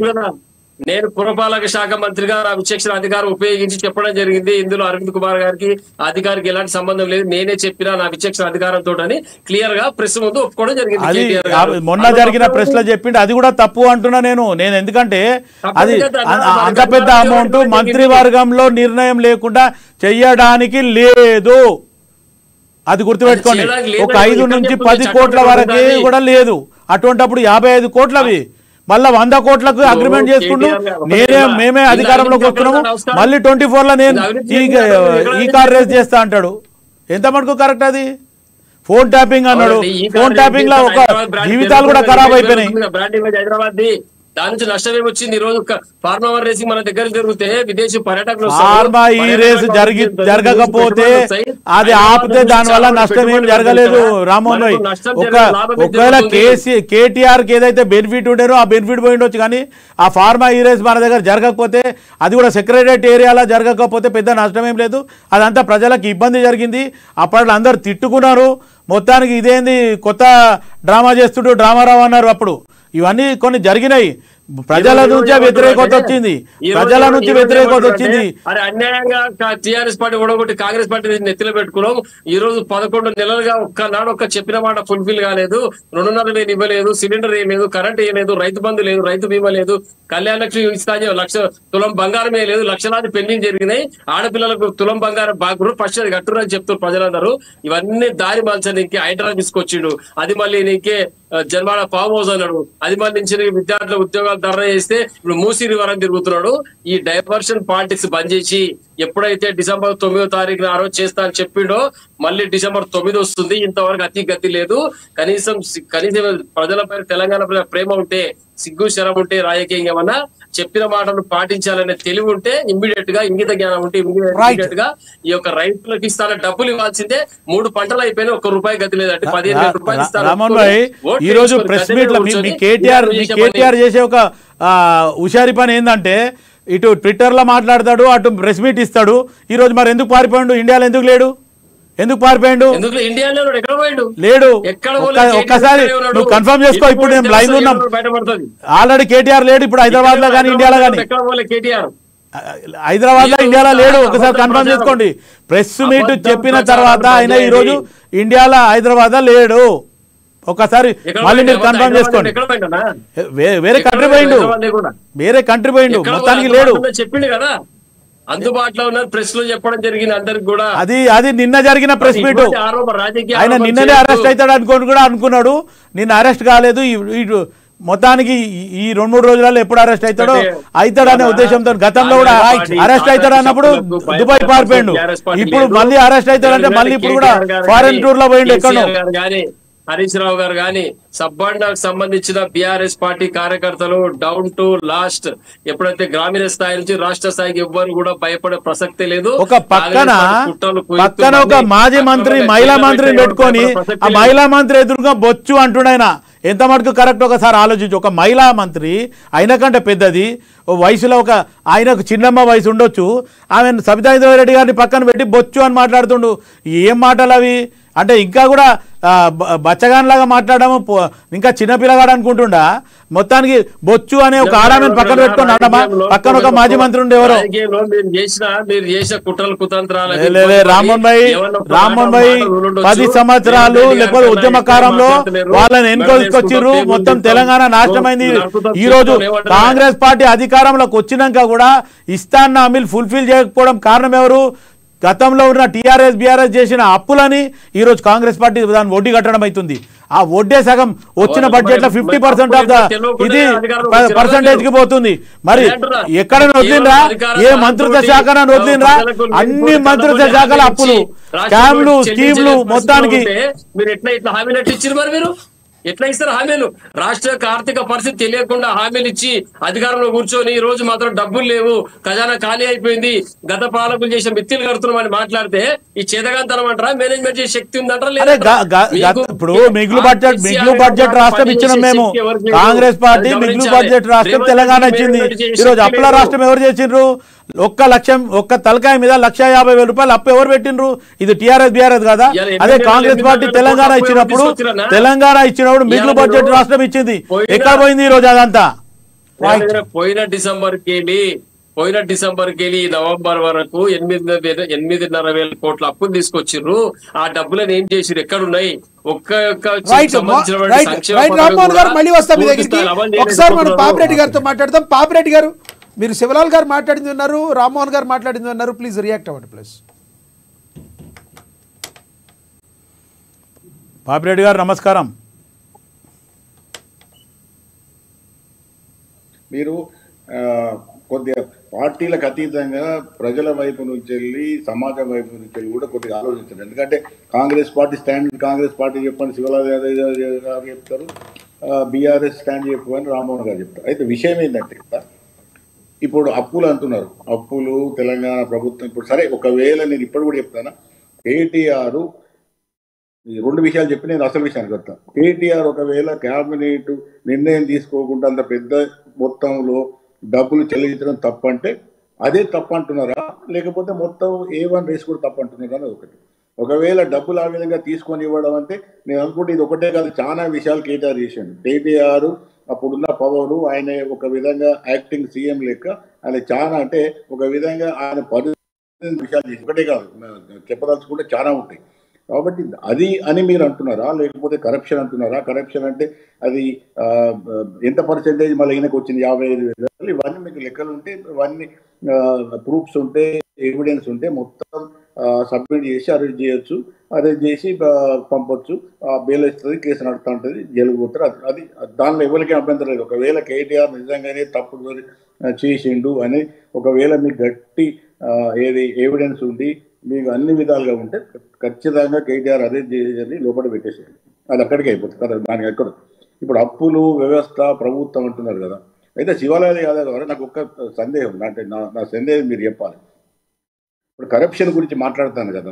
నేను పురపాలక శాఖ మంత్రిగా నా విచక్షణ అధికారం ఉపయోగించి చెప్పడం జరిగింది. ఇందులో అరవింద్ కుమార్ గారికి అధికారికి ఎలాంటి సంబంధం లేదు నేనే చెప్పినా నా విచక్షణ అధికారంతో అని క్లియర్ గా ప్రెస్ ముందు ఒప్పుకోవడం జరిగింది. మొన్న జరిగిన ప్రెస్ లో చెప్పిండు అది కూడా తప్పు అంటున్నా నేను ఎందుకంటే అది అంత పెద్ద అమౌంట్ మంత్రివర్గంలో నిర్ణయం లేకుండా చెయ్యడానికి లేదు. అది గుర్తుపెట్టుకోండి. ఒక 5 నుంచి 10 కోట్ల వరకు కూడా లేదు. అటువంటిప్పుడు 55 కోట్లవి మళ్ళా 100 కోట్లకు అగ్రిమెంట్ చేసుకుంటూ మేమే అధికారంలోకి వస్తున్నాము మళ్ళీ 24లో నేను ఈ కార్ రేస్ చేస్తా అంటాడు. ఎంత మటుకు కరెక్ట్ అది? ఫోన్ ట్యాపింగ్ అన్నాడు. ఫోన్ ట్యాపింగ్ లో ఒక జీవితాలు కూడా ఖరాబ్ అయిపోయినాయి. దాని నుంచి నష్టం ఏమొచ్చింది? ఈ రోజు ఫార్మా రేసింగ్ మన దగ్గర జరిగితే విదేశీ పర్యాటకులు ఫార్మా ఈ రేసు జరగకపోతే అది ఆపితే దాని వల్ల నష్టం ఏం జరగలేదు. రామ్మోహన్ భాయ్ ఒకవేళ కేటీఆర్ కి ఏదైతే బెనిఫిట్ ఉండేనో ఆ బెనిఫిట్ పోయిండొచ్చు కానీ ఆ ఫార్మా ఈ రేస్ మన దగ్గర జరగకపోతే అది కూడా సెక్రటరియట్ ఏరియాలో జరగకపోతే పెద్ద నష్టం ఏం లేదు. అదంతా ప్రజలకు ఇబ్బంది జరిగింది. అప్పట్లో అందరు తిట్టుకున్నారు. మొత్తానికి ఇదేంది కొత్త డ్రామా చేస్తుంటూ డ్రామారావు అన్నారు. అప్పుడు ఇవన్నీ కొన్ని జరిగినాయి. ప్రజల నుంచి వ్యతిరేకత వచ్చింది. అరే అన్యాయంగా టీఆర్ఎస్ పార్టీ ఓడగొట్టి కాంగ్రెస్ పార్టీ నెత్తిలో పెట్టుకున్నాం. ఈ రోజు 11 నెలలుగా ఒక్కనాడు ఒక్క చెప్పిన మాట ఫుల్ఫిల్ కాలేదు. 2.5 ఇవ్వలేదు, సిలిండర్ వేయలేదు, కరెంట్ వేయలేదు, రైతు బంధు లేదు, రైతు బీమా లేదు, కళ్యాణ లక్ష్మి ఇస్తా 1,00,000 తులం బంగారం వేయలేదు. లక్షలాది పెండింగ్ జరిగినాయి. ఆడపిల్లలకు తులం బంగారం బాగురు ఫస్ట్ అది కట్టురని చెప్తారు ప్రజలందరూ. ఇవన్నీ దారి మలచడానికి హైడ్రా తీసుకొచ్చిండు. అది మళ్ళీ నీకే జన్మాడ ఫామ్ హౌస్ అన్నాడు. అది మళ్ళీ నుంచి విద్యార్థుల ఉద్యోగాలు ధర్నా చేస్తే ఇప్పుడు మూసీ రివర్ అని తిరుగుతున్నాడు. ఈ డైవర్షన్ పాలిటిక్స్ బంద్ చేసి ఎప్పుడైతే డిసెంబర్ 9వ తారీఖున ఆ రోజు చేస్తా అని చెప్పిండో మళ్ళీ డిసెంబర్ 9 వస్తుంది. ఇంతవరకు అతి గతి లేదు. కనీసం ప్రజలపై తెలంగాణ ప్రజల ప్రేమ ఉంటే సిగ్గు శరం ఉంటే రాజకీయంగా ఏమన్నా చెప్పిన మాటను పాటించాలనే తెలివి ఉంటే ఇమ్మీడియట్ గా ఇంగిత జ్ఞానం ఉంటే ఇమ్మీడియట్ గా ఈ యొక్క రైతులకు ఇస్తాన డబ్బులు ఇవ్వాల్సిందే. 3 పంటలు అయిపోయినా ₹1 గతి లేదంటే 15,000 రూపాయలు ఇస్తారు. ఈ రోజు ప్రెస్ మీట్ లో మీ కేటీఆర్ చేసే ఒక హుషారి పని ఏంటంటే ఇటు ట్విట్టర్ లో మాట్లాడతాడు, అటు ప్రెస్ మీట్ ఇస్తాడు. ఈ రోజు మరి ఎందుకు పారిపోయాడు? ఇండియాలో ఎందుకు లేడు? ఎందుకు పారిపోయాడు? లేడు. ఒక్కసారి నువ్వు కన్ఫర్మ్ చేసుకో. ఇప్పుడు నేను లైవ్ ఉన్నాం. ఆల్రెడీ కేటీఆర్ లేడు ఇప్పుడు హైదరాబాద్ లో కానీ ఇండియాలో కానీ. హైదరాబాద్ లో ఇండియాలో లేడు. ఒకసారి కన్ఫర్మ్ చేసుకోండి. ప్రెస్ మీట్ చెప్పిన తర్వాత ఆయన ఈ రోజు ఇండియాలో హైదరాబాద్ లో లేడు. ఒకసారి మళ్ళీ మీరు కన్ఫర్మ్ చేసుకోండి. వేరే కంట్రీ పోయిండు. మొత్తానికి లేడు. చెప్పిండు కదా అందుబాటులో ఉన్న ప్రెస్ లో చెప్పడం జరిగింది అందరికి కూడా. అది నిన్న జరిగిన ప్రెస్ మీట్. ఆయన నిన్ననే అరెస్ట్ అవుతాడు అనుకున్నాడు. నిన్న అరెస్ట్ కాలేదు. మొత్తానికి ఈ 2-3 రోజులలో ఎప్పుడు అరెస్ట్ అవుతాడనే ఉద్దేశంతో గతంలో కూడా అరెస్ట్ అవుతాడు అన్నప్పుడు దుబాయ్ పారిపోయిండు. ఇప్పుడు మళ్ళీ అరెస్ట్ అవుతాడంటే మళ్ళీ ఇప్పుడు కూడా ఫారెన్ టూర్ లో పోయిండు. ఎక్కడో హరీష్ రావు గారు గాని సబ్బండకు సంబంధించిన బీఆర్ఎస్ పార్టీ కార్యకర్తలు డౌన్ టు లాస్ట్ ఎప్పుడైతే గ్రామీణ స్థాయి నుంచి రాష్ట్ర స్థాయికి ఎవ్వరు కూడా భయపడే ప్రసక్తే లేదు. ఒక పక్కన ఒక మాజీ మంత్రి మహిళా మంత్రిని పెట్టుకొని ఆ మహిళా మంత్రి ఎదురుగా బొచ్చు అంటున్నాయన ఎంత మటుకు కరెక్ట్ ఒకసారి ఆలోచించు. ఒక మహిళా మంత్రి అయిన కంటే పెద్దది వయసులో ఒక ఆయనకు చిన్నమ్మ వయసు ఉండొచ్చు, ఆమె సబితా ఇంద్రారెడ్డి గారిని పక్కన పెట్టి బొచ్చు అని మాట్లాడుతుండు. ఏం మాటలు అవి అంటే ఇంకా కూడా బచ్చగాన్లాగా మాట్లాడము, ఇంకా చిన్నపిల్లగాడు అనుకుంటుండా. మొత్తానికి బొచ్చు అనే ఒక ఆడామని పక్కన పెట్టుకుని అడమా పక్కన ఒక మాజీ మంత్రి ఉండే ఎవరో రామ్మోహన్ భాయ్ 10 సంవత్సరాలు లేకపోతే ఉద్యమకాలంలో వాళ్ళని ఎన్నికొచ్చిర్రు, మొత్తం తెలంగాణ నాశనమైంది. ఈ రోజు కాంగ్రెస్ పార్టీ అధికారంలోకి వచ్చినాక కూడా ఇస్తాన్న హామీలు ఫుల్ఫిల్ చేయకపోవడం కారణం ఎవరు? గతంలో ఉన్న టీఆర్ఎస్ బీఆర్ఎస్ చేసిన అప్పులని ఈరోజు కాంగ్రెస్ పార్టీ దాన్ని వడ్డీ కట్టడం అవుతుంది. ఆ వడ్డే సగం వచ్చిన బడ్జెట్ లో 50% ఆఫ్ ద ఇది పర్సంటేజ్ కి పోతుంది. మరి ఎక్కడైనా వదిలినరా? ఏ మంత్రిత్వ శాఖ వదిలినరా? అన్ని మంత్రిత్వ శాఖల అప్పులు, స్కామ్లు, స్కీమ్లు మొత్తానికి మీరు ఎట్లా ఇట్లా హామీలు ఇచ్చారు? మరి మీరు ఎట్లా ఇస్తారు హామీలు? రాష్ట్ర ఆర్థిక పరిస్థితి తెలియకుండా హామీలు ఇచ్చి అధికారంలో కూర్చొని ఈ రోజు మాత్రం డబ్బులు లేవు, ఖజానా ఖాళీ అయిపోయింది, గత పాలకులు చేసిన మిత్తులు కడుతున్నామని మాట్లాడితే ఈ చేతగాంతనం అంటారా? మేనేజ్మెంట్ చేసే శక్తి ఉందంటారా? ఇప్పుడు మిగులు బడ్జెట్ రాష్ట్రం ఇచ్చినాం మేము. కాంగ్రెస్ పార్టీ మిగులు బడ్జెట్ రాష్ట్రం తెలంగాణ ఇచ్చింది. ఈరోజు అప్పుల రాష్ట్రం ఎవరు చేసిండ్రు? ఒక్క తలకాయ మీద 1,50,000 రూపాయలు అప్పు ఎవరు పెట్టిండ్రు? ఇది టీఆర్ఎస్ బీఆర్ఎస్ కదా. అదే కాంగ్రెస్ పార్టీ తెలంగాణ ఇచ్చినప్పుడు మిగులు బడ్జెట్ రాష్ట్రం ఇచ్చింది. ఎక్కడ పోయింది ఈ రోజు అదంతా? పోయిన డిసెంబర్ కెళ్ళి నవంబర్ వరకు 8,500 కోట్ల అప్పులు తీసుకొచ్చిర్రు. ఆ డబ్బులను ఏం చేసిర్రు? ఎక్కడున్నాయి? రామ్మోహన్ గారు మళ్ళీ వస్తాం మీ దగ్గరికి. ఒకసారి మనం పాపిరెడ్డి గారితో మాట్లాడదాం. పాపిరెడ్డి గారు, మీరు శివలాల్ గారు మాట్లాడింది ఉన్నారు, రామ్మోహన్ గారు మాట్లాడింది ఉన్నారు, ప్లీజ్ రియాక్ట్ అవ్వండి ప్లీజ్. పాపిరెడ్డి గారు నమస్కారం. మీరు కొద్దిగా పార్టీలకు అతీతంగా ప్రజల వైపు నుంచి వెళ్ళి సమాజం వైపు నుంచి వెళ్ళి కూడా కొద్దిగా ఆలోచించండి. ఎందుకంటే Congress party stand Congress party చెప్పని శివలాల్ యాదవ్ గారు చెప్తారు, బీఆర్ఎస్ స్టాండ్ చెప్పని రామ్మోహన్ గారు చెప్తారు. అయితే విషయం ఏంటంటే ఇప్పుడు అప్పులు అంటున్నారు, అప్పులు తెలంగాణ ప్రభుత్వం ఇప్పుడు సరే ఒకవేళ నేను ఇప్పుడు కూడా చెప్తాను, కేటీఆర్ ఈ 2 విషయాలు చెప్పి నేను అసలు విషయానికి వస్తాను. కేటీఆర్ ఒకవేళ క్యాబినెట్ నిర్ణయం తీసుకోకుండా అంత పెద్ద మొత్తంలో డబ్బులు చెల్లించడం తప్పంటే అదే తప్పు అంటున్నారా, లేకపోతే మొత్తం A1 రేస్ కూడా తప్పు అంటున్నారా అనేది ఒకటి. ఒకవేళ డబ్బులు ఆ విధంగా తీసుకొని ఇవ్వడం అంటే నేను అనుకుంటే ఇది ఒకటే కాదు, చాలా విషయాలు కేటీఆర్ చేశాడు. కేటీఆర్ అప్పుడున్న పవరు, ఆయన ఒక విధంగా యాక్టింగ్ సీఎం లెక్క ఆయన చాలా అంటే ఒక విధంగా ఆయన 10 విషయాలు చేసి ఒకటే కాదు చెప్పదలుచుకుంటే చాలా ఉంటాయి. కాబట్టి అది అని మీరు అంటున్నారా, లేకపోతే కరప్షన్ అంటున్నారా? కరప్షన్ అంటే అది ఎంత పర్సెంటేజ్ మళ్ళీ ఈయనకు వచ్చింది 55,000, ఇవన్నీ మీకు లెక్కలు ఉంటే, ఇవన్నీ ప్రూఫ్స్ ఉంటే, ఎవిడెన్స్ ఉంటే మొత్తం సబ్మిట్ చేసి అరెస్ట్ చేయొచ్చు, అరెస్ట్ చేసి పంపొచ్చు, బెయిల్ ఇస్తుంది, కేసు నడుతూ ఉంటుంది, జైలుకు పోతారు. అది దానిలో ఎవరికి అభ్యంతరం లేదు. ఒకవేళ కేటీఆర్ నిజంగానే తప్పు చేసిండు అని ఒకవేళ మీకు గట్టి ఏది ఎవిడెన్స్ ఉండి మీకు అన్ని విధాలుగా ఉంటే ఖచ్చితంగా కేటీఆర్ అరెస్ట్ చేసి లోపల పెట్టేసేయండి, అది అక్కడికి అయిపోతుంది కదా. దానికి ఎక్కడ ఇప్పుడు అప్పులు వ్యవస్థ ప్రభుత్వం అంటున్నారు కదా. అయితే శివలాల్ యాదవ్ గారు నాకు ఒక్క సందేహం, అంటే నా సందేహం మీరు చెప్పాలి. ఇప్పుడు కరప్షన్ గురించి మాట్లాడుతాను కదా,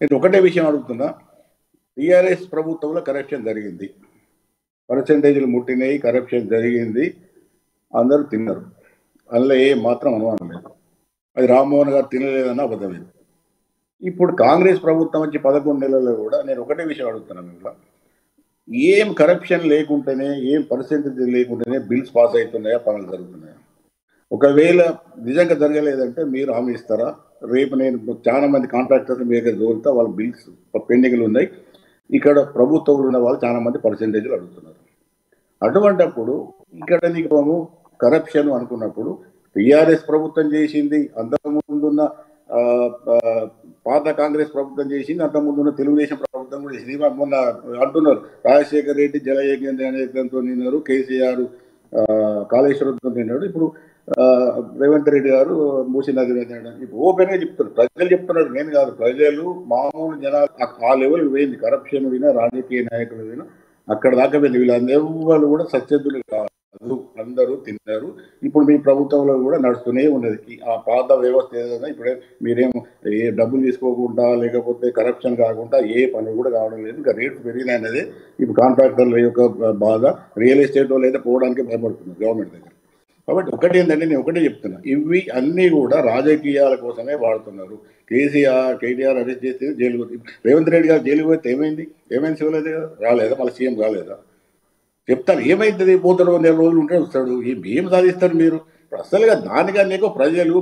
నేను ఒకటే విషయం అడుగుతున్నా. టీఆర్ఎస్ ప్రభుత్వంలో కరప్షన్ జరిగింది, పర్సెంటేజ్లు ముట్టినాయి, కరప్షన్ జరిగింది, అందరూ తిన్నారు, అందులో ఏ మాత్రం అనుమానం లేదు. అది రామ్మోహన్ గారు తినలేదన్న అబద్ధమైంది. ఇప్పుడు కాంగ్రెస్ ప్రభుత్వం వచ్చి 11 నెలల్లో కూడా నేను ఒకటే విషయం అడుగుతున్నాను, ఇంకా ఏం కరప్షన్ లేకుంటేనే, ఏం పర్సెంటేజ్ లేకుంటేనే బిల్స్ పాస్ అవుతున్నాయా, పనులు జరుగుతున్నాయా? ఒకవేళ నిజంగా జరగలేదంటే మీరు హామీ ఇస్తారా? రేపు నేను చాలా మంది కాంట్రాక్టర్స్ మీ దగ్గర దోలుతా, వాళ్ళ బిల్స్ పెండింగ్లు ఉన్నాయి, ఇక్కడ ప్రభుత్వంలో ఉన్న వాళ్ళు చాలా మంది పర్సెంటేజ్లు అడుగుతున్నారు. అటువంటప్పుడు ఇక్కడ నీకు కరప్షన్ అనుకున్నప్పుడు టీఆర్ఎస్ ప్రభుత్వం చేసింది, అంతకుముందున్న పాత కాంగ్రెస్ ప్రభుత్వం చేసింది, అంతకుముందున్న తెలుగుదేశం ప్రభుత్వం కూడా చేసింది. మొన్న అంటున్నారు రాజశేఖర రెడ్డి జలయజ్ఞంతో నిన్నారు, కేసీఆర్ కాళేశ్వరంతో నిన్నాడు. ఇప్పుడు రేవంత్ రెడ్డి గారు మూసి నది మీద ఇప్పుడు ఓపెన్ గా చెప్తున్నారు, ప్రజలు చెప్తున్నారు, నేను కాదు. ప్రజలు మామూలు జనాలు ఆ లెవెల్ పోయింది. కరప్షన్ వినా రాజకీయ నాయకులు వినా అక్కడ దాకా వెళ్ళి వీళ్ళందరూ కూడా సత్యర్థులు కాదు, అందరూ తిన్నారు. ఇప్పుడు మీ ప్రభుత్వంలో కూడా నడుస్తూనే ఉన్నది ఆ పాత వ్యవస్థ. ఏదైనా ఇప్పుడే మీరేం ఏ డబ్బులు తీసుకోకుండా లేకపోతే కరప్షన్ కాకుండా ఏ పని కూడా కావడం లేదు. ఇంకా రేట్లు పెరిగినాయి అనేది ఇప్పుడు కాంట్రాక్టర్ల యొక్క బాధ. రియల్ ఎస్టేట్ వాళ్ళు అయితే పోవడానికి భయపడుతున్నారు గవర్నమెంట్ దగ్గర. కాబట్టి ఒకటి ఏంటంటే నేను ఒకటే చెప్తున్నా, ఇవి అన్నీ కూడా రాజకీయాల కోసమే వాడుతున్నారు. కేటీఆర్ అరెస్ట్ చేస్తే జైలు పోతుంది. రేవంత్ రెడ్డి గారు జైలు పోతే ఏమైంది శివలేదు కదా, రాలేదా? మళ్ళీ సీఎం కాలేదా? చెప్తాను ఏమైతుంది, పోతాడు 4 రోజులు ఉంటే వస్తాడు. ఏం సాధిస్తారు మీరు? అసలుగా దానికన్నా ఎక్కువ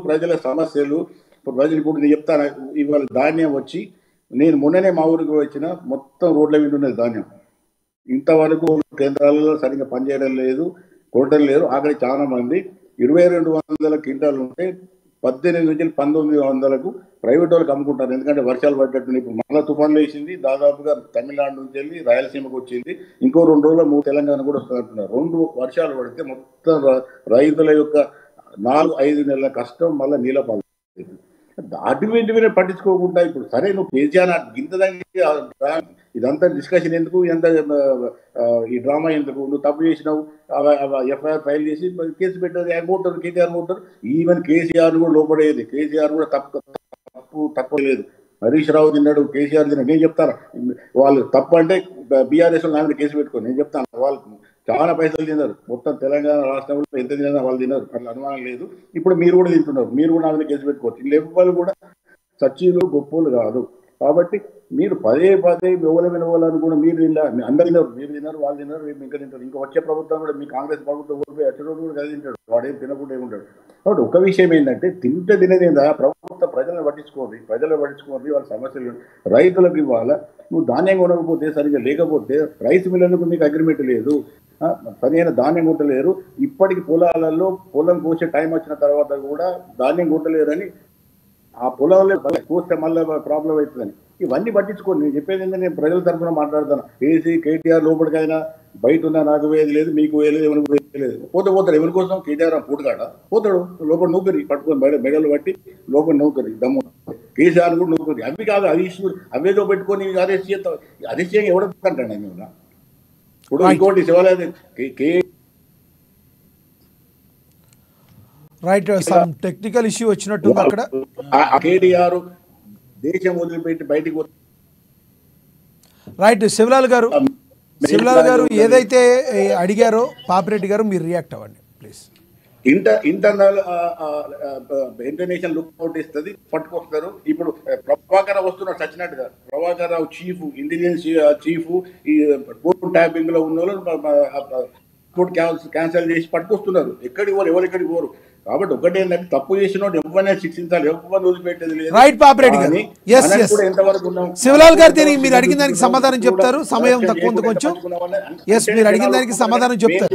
ప్రజల సమస్యలు. ఇప్పుడు ప్రజలు ఇప్పుడు నేను చెప్తాను, ఇవాళ ధాన్యం వచ్చి నేను మొన్ననే మా ఊరికి వచ్చిన మొత్తం రోడ్ల మీద ఉన్నది ధాన్యం. ఇంతవరకు కేంద్రాలలో సరిగ్గా పనిచేయడం లేదు, కొనడం లేదు. అక్కడ చాలా మంది 2200 క్వింటాలు ఉంటే 18 నుంచి 1900కు ప్రైవేట్ వాళ్ళకి అమ్ముకుంటారు. ఎందుకంటే వర్షాలు పడ్డట్టు ఇప్పుడు మళ్ళీ తుఫాన్లు వేసింది. దాదాపుగా తమిళనాడు నుంచి వెళ్ళి రాయలసీమకు వచ్చింది. ఇంకో 2 రోజుల్లో 3 తెలంగాణ కూడా వస్తున్నారు. 2 వర్షాలు పడితే మొత్తం రైతుల యొక్క 4-5 నెలల కష్టం మళ్ళీ నీళ్ళపాలు. అటువంటి మీద పట్టించుకోకుండా ఇప్పుడు సరే నువ్వు కేసీఆర్ గింతదానికి ఇదంతా డిస్కషన్ ఎందుకు, ఎంత ఈ డ్రామా ఎందుకు? నువ్వు తప్పు చేసినావు, ఎఫ్ఐఆర్ ఫైల్ చేసి కేసు పెట్టారు, పోతారు కేటీఆర్ పోతారు. ఈవెన్ కేసీఆర్ కూడా లోపడేది. కేసీఆర్ కూడా తప్పు లేదు. హరీష్ రావు తిన్నాడు, కేసీఆర్ తిన్నాడు. నేను చెప్తాను వాళ్ళు తప్పు అంటే బీఆర్ఎస్ నా మీద కేసు పెట్టుకోండి. నేను చెప్తాను వాళ్ళు చాలా పైసలు తిన్నారు. మొత్తం తెలంగాణ రాష్ట్రంలో ఎంత తిన్నా వాళ్ళు తిన్నారు, అట్లా అనుమానం లేదు. ఇప్పుడు మీరు కూడా తింటున్నారు, మీరు కూడా నా మీద కేసు పెట్టుకోవచ్చు. లేకపోతే కూడా సచీలు గొప్పలు కాదు. కాబట్టి మీరు పదే వినవాలని కూడా మీరు అందరు తిన్నారు, మీరు తిన్నారు, వాళ్ళు తిన్నారు, రేపు ఇంకా తింటారు. ఇంకా వచ్చే ప్రభుత్వం కూడా మీ కాంగ్రెస్ ప్రభుత్వం ఓడిపోయి అచ్చరోజు కూడా కలిసి తింటాడు, వాడేం తినకుండా ఏముంటాడు. కాబట్టి ఒక విషయం ఏంటంటే తినేదేందా ప్రభుత్వం ప్రజలను పట్టించుకోండి వాళ్ళ సమస్యలు. రైతులకు ఇవ్వాలా, నువ్వు ధాన్యం కొనకపోతే సరిగ్గా లేకపోతే రైస్ మిల్లులకు మీకు అగ్రిమెంట్ లేదు, సరైన ధాన్యం కొట్టలేరు. ఇప్పటికి పొలాలలో పొలం కోసే టైం వచ్చిన తర్వాత కూడా ధాన్యం కొట్టలేరని, ఆ పొలంలో కోస్తే మళ్ళీ ప్రాబ్లం అవుతుందని ఇవన్నీ పట్టించుకోండి. నేను చెప్పేది ఏంటంటే నేను ప్రజల తరఫున మాట్లాడుతాను. కేటీఆర్ లోపలికైనా బయట ఉన్నా నాకు వేది లేదు, మీకు వేయలేదు, ఎవరికి వేయలేదు. పోతాడు ఎవరి కోసం? కేటీఆర్ పూటగాడ పోతాడు లోపల నూకరి పట్టుకొని మెడలు పట్టి లోపల నూకరి దమ్ము. కేసీఆర్ కూడా నూకరి. అవి కాదు, అవేదో పెట్టుకొని అరెస్ట్ చేస్తాం. అరెస్ట్ చేయగా ఎవడంటాడు మేము? ఇప్పుడు ఇంకోటి శివాలయం రైట్, సమ్ టెక్నికల్ ఇష్యూ వచ్చినట్టు అక్కడ. కేటీఆర్ దేశం వదిలిపెట్టి బయటికి రైట్. శివలాల్ గారు ఏదైతే అడిగారో పాపిరెడ్డి గారు మీరు రియాక్ట్ అవ్వండి ప్లీజ్. ఇంటర్నల్ ఇంటర్నేషనల్ లుక్అవుట్ ఇస్తుంది, పట్టుకొస్తారు. ఇప్పుడు ప్రభాకర్ వస్తున్నారు సచ్చినట్టుగా. Prabhakar Rao chief, intelligence chief, ఈ కోర్టు ట్యాపింగ్ లో ఉన్న వాళ్ళు క్యాన్సిల్ చేసి పట్టుకొస్తున్నారు. ఎవరెక్కడికి పోరు. కాబట్టి ఒకటి ఏంటంటే తప్పు చేసిన ఎవరైనా శిక్షించాలి, ఎవరిని వదిలిపెట్టేది లేదు. రైట్ పాపిరెడ్డి గారు. ఎంతవరకు ఉన్నాం? శివలాల్ గారు దీనికి మీరు అడిగిన దానికి సమాధానం చెప్తారు, సమయం తక్కువ ఉంది కొంచెం. మీరు అడిగిన దానికి సమాధానం చెప్తారు.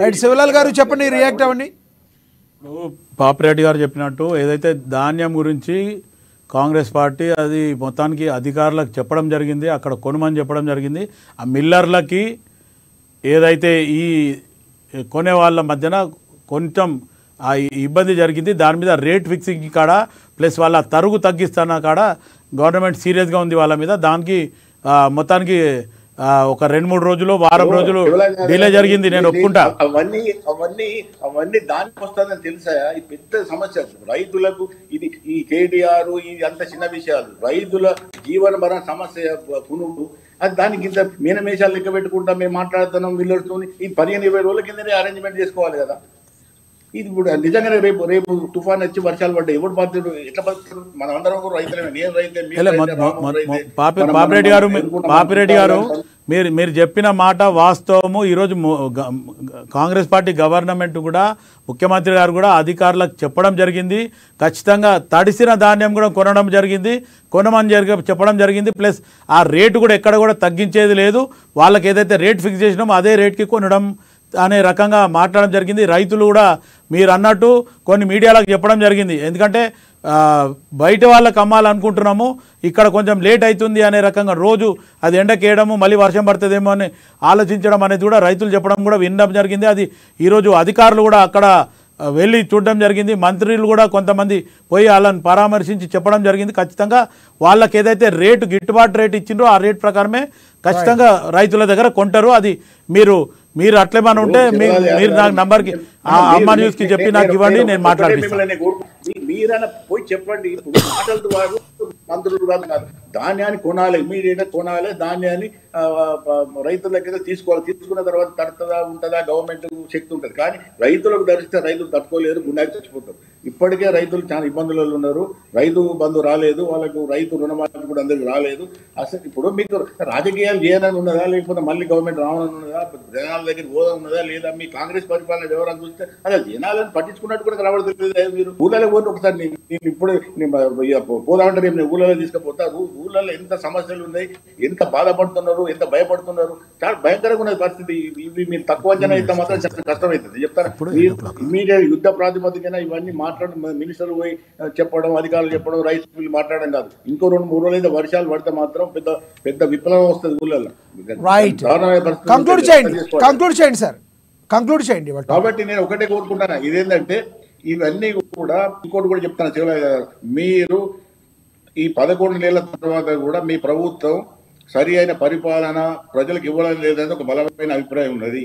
రైట్, శివలాల్ గారు చెప్పండి, రియాక్ట్ అవ్వండి. పాపిరెడ్డి గారు చెప్పినట్టు ఏదైతే ధాన్యం గురించి కాంగ్రెస్ పార్టీ అది మొత్తానికి అధికారులకు చెప్పడం జరిగింది, అక్కడ కొనమని చెప్పడం జరిగింది. ఆ మిల్లర్లకి ఏదైతే ఈ కొనే వాళ్ళ మధ్యన కొంచెం ఆ ఇబ్బంది జరిగింది. దాని మీద రేట్ ఫిక్సింగ్ కాడ ప్లస్ వాళ్ళ తరుగు తగ్గిస్తున్న కాడ గవర్నమెంట్ సీరియస్గా ఉంది వాళ్ళ మీద. దానికి మొత్తానికి ఒక 2-3 రోజులు, వారం రోజులు డిలే జరిగింది, నేను ఒప్పుకుంటా. అవన్నీ దానికి వస్తుందని తెలుసా? ఈ పెద్ద సమస్య రైతులకు. ఇది ఈ కేటీఆర్ ఇది అంత చిన్న విషయాలు. రైతుల జీవన మరణ సమస్య పునుగు అది దానికి ఇంత మీనమేషాలు లెక్క పెట్టుకుంటా మేము మాట్లాడుతున్నాం వీళ్ళతో. ఈ 15-20 రోజుల కిందనే అరేంజ్మెంట్ చేసుకోవాలి కదా. ఇది కూడా నిజంగానే రేపు తుఫాన్ వచ్చి వర్షాలు పడ్డాయి, ఎవరు బాధ్యుడు? ఎట్లా బతుకుతారు? మనం అందరం కూడా రైతులమే. నేను రైతే, పాపిరెడ్డి గారు మీరు చెప్పిన మాట వాస్తవము. ఈరోజు కాంగ్రెస్ పార్టీ గవర్నమెంట్ కూడా, ముఖ్యమంత్రి గారు కూడా అధికారులకు చెప్పడం జరిగింది. ఖచ్చితంగా తడిసిన ధాన్యం కూడా కొనడం జరిగింది, కొనమని చెప్పడం జరిగింది. ప్లస్ ఆ రేటు కూడా ఎక్కడ కూడా తగ్గించేది లేదు. వాళ్ళకి ఏదైతే రేట్ ఫిక్స్ చేసినామో అదే రేట్కి కొనడం అనే రకంగా మాట్లాడడం జరిగింది. రైతులు కూడా మీరు అన్నట్టు కొన్ని మీడియాలకు చెప్పడం జరిగింది. ఎందుకంటే బయట వాళ్ళకి అమ్మాలనుకుంటున్నాము, ఇక్కడ కొంచెం లేట్ అవుతుంది అనే రకంగా రోజు అది ఎండకేయడము, మళ్ళీ వర్షం పడుతుందేమో అని ఆలోచించడం అనేది కూడా రైతులు చెప్పడం కూడా వినడం జరిగింది. అది ఈరోజు అధికారులు కూడా అక్కడ వెళ్ళి చూడడం జరిగింది. మంత్రులు కూడా కొంతమంది పోయి వాళ్ళని పరామర్శించి చెప్పడం జరిగింది. ఖచ్చితంగా వాళ్ళకి ఏదైతే రేటు గిట్టుబాటు రేటు ఇచ్చిండ్రో ఆ రేట్ ప్రకారమే ఖచ్చితంగా రైతుల దగ్గర కొంటారు. అది మీరు అట్లేమని ఉంటే మీరు నాకు నంబర్కి అమ్మ న్యూస్కి చెప్పి నాకు ఇవ్వండి, నేను మాట్లాడిస్తాను. మీరైనా పోయి చెప్పండి. ఇప్పుడు మాటలతో వారు మంత్రులు కాదు, ధాన్యాన్ని కొనాలి, ఇమీడియట్ గా కొనాలి, ధాన్యాన్ని రైతుల దగ్గర తీసుకోవాలి. తీసుకున్న తర్వాత తడుతుందా ఉంటుందా గవర్నమెంట్ శక్తి ఉంటుంది, కానీ రైతులకు ధరిస్తే రైతులు తట్టుకోలేరు, గుండెకి చచ్చిపోతారు. ఇప్పటికే రైతులు చాలా ఇబ్బందులలో ఉన్నారు. రైతు బంధు రాలేదు, వాళ్ళకు రైతు రుణమాఫీ కూడా అందరికి రాలేదు. అసలు ఇప్పుడు మీకు రాజకీయాలు చేయాలని ఉన్నదా, లేకపోతే మళ్ళీ గవర్నమెంట్ రావాలని ఉన్నదా, జనాల దగ్గర హోదా ఉన్నదా లేదా, మీ కాంగ్రెస్ పరిపాలన వివరాలు చూస్తే అదే జనాలను పట్టించుకున్నట్టు కూడా కనబడలేదు. మీరు ఊళ్ళలో పోతే ఒకసారి నేను ఇప్పుడు పోదామంటే రేపు నేను ఊళ్ళలో తీసుకుపోతా. ఊళ్ళలో ఎంత సమస్యలు ఉన్నాయి, ఎంత బాధపడుతున్నారు, ఎంత భయపడుతున్నారు, చాలా భయంకరంగా ఉన్నది పరిస్థితి. ఇవి మీరు తక్కువ అంచనా అయితే మాత్రం చాలా కష్టమవుతుంది. చెప్తాను, ఇమీడియట్ యుద్ధ ప్రాతిపదికన ఇవన్నీ మినిస్టర్లు పోయి చెప్పడం, అధికారులు చెప్పడం, రైతులు మాట్లాడడం కాదు. ఇంకో 2-3 రోజులు అయితే వర్షాలు పడితే మాత్రం పెద్ద పెద్ద విప్లవం వస్తుంది ఊళ్ళలో. కాబట్టి నేను ఒకటే కోరుకుంటాను, ఇదేంటంటే ఇవన్నీ కూడా ఇంకోటి కూడా చెప్తాను శివరాజ్ గారు, మీరు ఈ 11 నెలల తర్వాత కూడా మీ ప్రభుత్వం సరి అయిన పరిపాలన ప్రజలకు ఇవ్వడం లేదని ఒక బలమైన అభిప్రాయం ఉన్నది.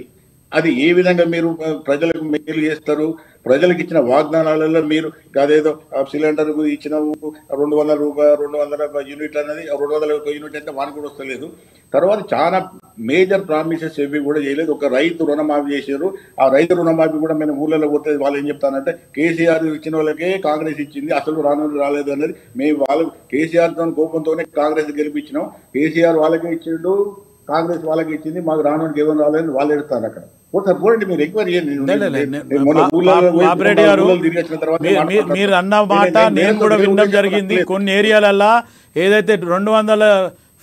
అది ఏ విధంగా మీరు ప్రజలకు మేలు చేస్తారు? ప్రజలకు ఇచ్చిన వాగ్దానాలలో మీరు అదేదో సిలిండర్ ఇచ్చిన 200 రూపాయలు 200 యూనిట్లు అనేది 200 యూనిట్ అయితే వానికి కూడా వస్తలేదు. తర్వాత చాలా మేజర్ ప్రామిసెస్ ఏవి కూడా చేయలేదు. ఒక రైతు రుణమాఫీ చేశారు. ఆ రైతు రుణమాఫీ కూడా మేము ఊళ్ళలో పోతే వాళ్ళు ఏం చెప్తానంటే కేసీఆర్ ఇచ్చిన వాళ్ళకే కాంగ్రెస్ ఇచ్చింది, అసలు రాలేదు అనేది. మేము వాళ్ళు కేసీఆర్తో కోపంతోనే కాంగ్రెస్ గెలిపించినాం. కేసీఆర్ వాళ్ళకే ఇచ్చిండు, కాంగ్రెస్ వాళ్ళకి ఇచ్చింది, మాకు రానోడికి ఏమని రాలేదని వాళ్ళు ఎడతారు. అక్కడ పోండి, మీరు ఎంక్వైరీ మీరు అన్న మాట నేను కూడా వినడం జరిగింది. కొన్ని ఏరియాలల్లో ఏదైతే 200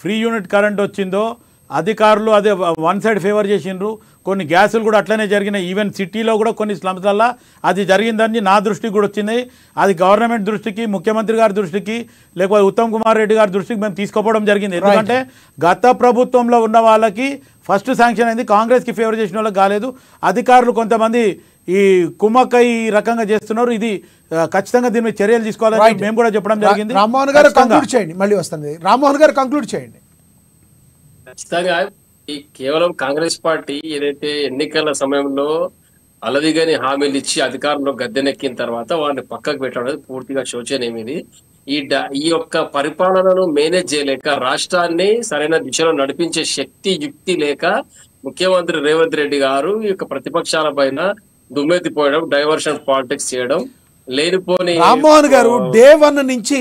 ఫ్రీ యూనిట్ కరెంట్ వచ్చిందో అధికారులు అదే వన్ సైడ్ ఫేవర్ చేసిండ్రు. కొన్ని గ్యాసులు కూడా అట్లనే జరిగినాయి. ఈవెన్ సిటీలో కూడా కొన్ని స్లమ్స్లలో అది జరిగిందని నా దృష్టికి కూడా వచ్చింది. అది గవర్నమెంట్ దృష్టికి, ముఖ్యమంత్రి గారి దృష్టికి, లేకపోతే ఉత్తమ్ కుమార్ రెడ్డి గారి దృష్టికి మేము తీసుకుపోవడం జరిగింది. ఎందుకంటే గత ప్రభుత్వంలో ఉన్న వాళ్ళకి ఫస్ట్ శాంక్షన్ అయింది, కాంగ్రెస్కి ఫేవర్ చేసిన వాళ్ళకి కాలేదు. అధికారులు కొంతమంది ఈ కుమ్మక్కై రకంగా చేస్తున్నారు. ఇది ఖచ్చితంగా దీని మీద చర్యలు తీసుకోవాలని మేము కూడా చెప్పడం జరిగింది. రామ్మోహన్ గారు కంక్లూడ్ చేయండి, మళ్ళీ వస్తుంది. రామ్మోహన్ గారు కంక్లూడ్ చేయండి. ఖచ్చితంగా ఈ కేవలం కాంగ్రెస్ పార్టీ ఏదైతే ఎన్నికల సమయంలో అలవిగాని హామీలు ఇచ్చి అధికారంలో గద్దెనెక్కిన తర్వాత వాడిని పక్కకు పెట్టడం పూర్తిగా శోచనీయమిది. ఈ యొక్క పరిపాలనను మేనేజ్ చేయలేక, రాష్ట్రాన్ని సరైన దిశలో నడిపించే శక్తి యుక్తి లేక ముఖ్యమంత్రి రేవంత్ రెడ్డి గారు ఈ యొక్క ప్రతిపక్షాల పైన దుమ్మెత్తిపోయడం, డైవర్షన్ పాలిటిక్స్ చేయడం, లేనిపోని. రామ్మోహన్ గారు, డే 1 నుంచి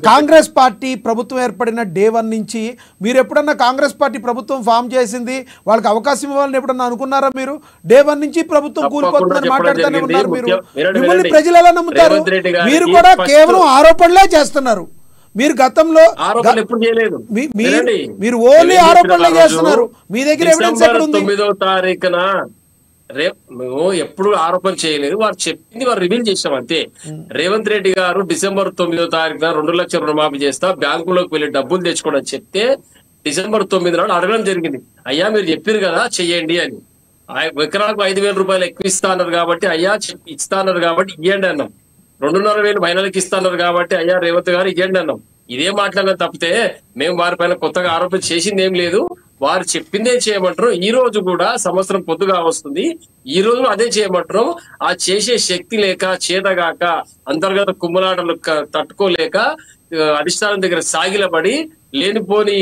కాంగ్రెస్ పార్టీ ప్రభుత్వం ఏర్పడిన డే 1 నుంచి మీరు ఎప్పుడన్నా కాంగ్రెస్ పార్టీ ప్రభుత్వం ఫామ్ చేసింది వాళ్ళకి అవకాశం ఇవ్వాలని ఎప్పుడన్నా అనుకున్నారా? మీరు డే 1 నుంచి ప్రభుత్వం కూలిపోతుందని మాట్లాడుతూనే ఉన్నారు. మీరు మిమ్మల్ని ప్రజలు ఎలా నమ్ముతారు? మీరు కూడా కేవలం ఆరోపణలే చేస్తున్నారు. మీరు గతంలో మీరు ఓన్లీ ఆరోపణలే చేస్తున్నారు. మీ దగ్గర ఎవిడెన్స్ ఎక్కడ ఉంది? 9వ తారీఖున మేము ఎప్పుడు ఆరోపణ చేయలేదు, వారు చెప్పింది వారు రివీల్ చేసాం అంతే. రేవంత్ రెడ్డి గారు డిసెంబర్ 9వ తారీఖున 2 లక్షల రుణమాఫీ చేస్తా, బ్యాంకులోకి వెళ్ళి డబ్బులు తెచ్చుకోవడం చెప్తే డిసెంబర్ 9 నాడు అడగడం జరిగింది. అయ్యా మీరు చెప్పారు కదా చెయ్యండి అని. ఎకరాకు 5,000 రూపాయలు ఎక్కువ ఇస్తా అన్నారు కాబట్టి అయ్యా ఇస్తా అన్నారు కాబట్టి ఇవ్వండి అన్నాం. 2,500 మహిళలకు ఇస్తాన్నారు కాబట్టి అయ్యా రేవంత్ గారు ఇవ్వండి అన్నాం. ఇదే మాట్లాడిన తప్పితే మేము వారిపైన కొత్తగా ఆరోపణ చేసింది ఏం లేదు. వారు చెప్పిందే చేయమంటారు. ఈ రోజు కూడా సంవత్సరం పొద్దుగా వస్తుంది, ఈ రోజు అదే చేయమంటారు. ఆ చేసే శక్తి లేక, చేతగాక, అంతర్గత కుమ్మలాటలు తట్టుకోలేక అధిష్టానం దగ్గర సాగిలపడి లేనిపోని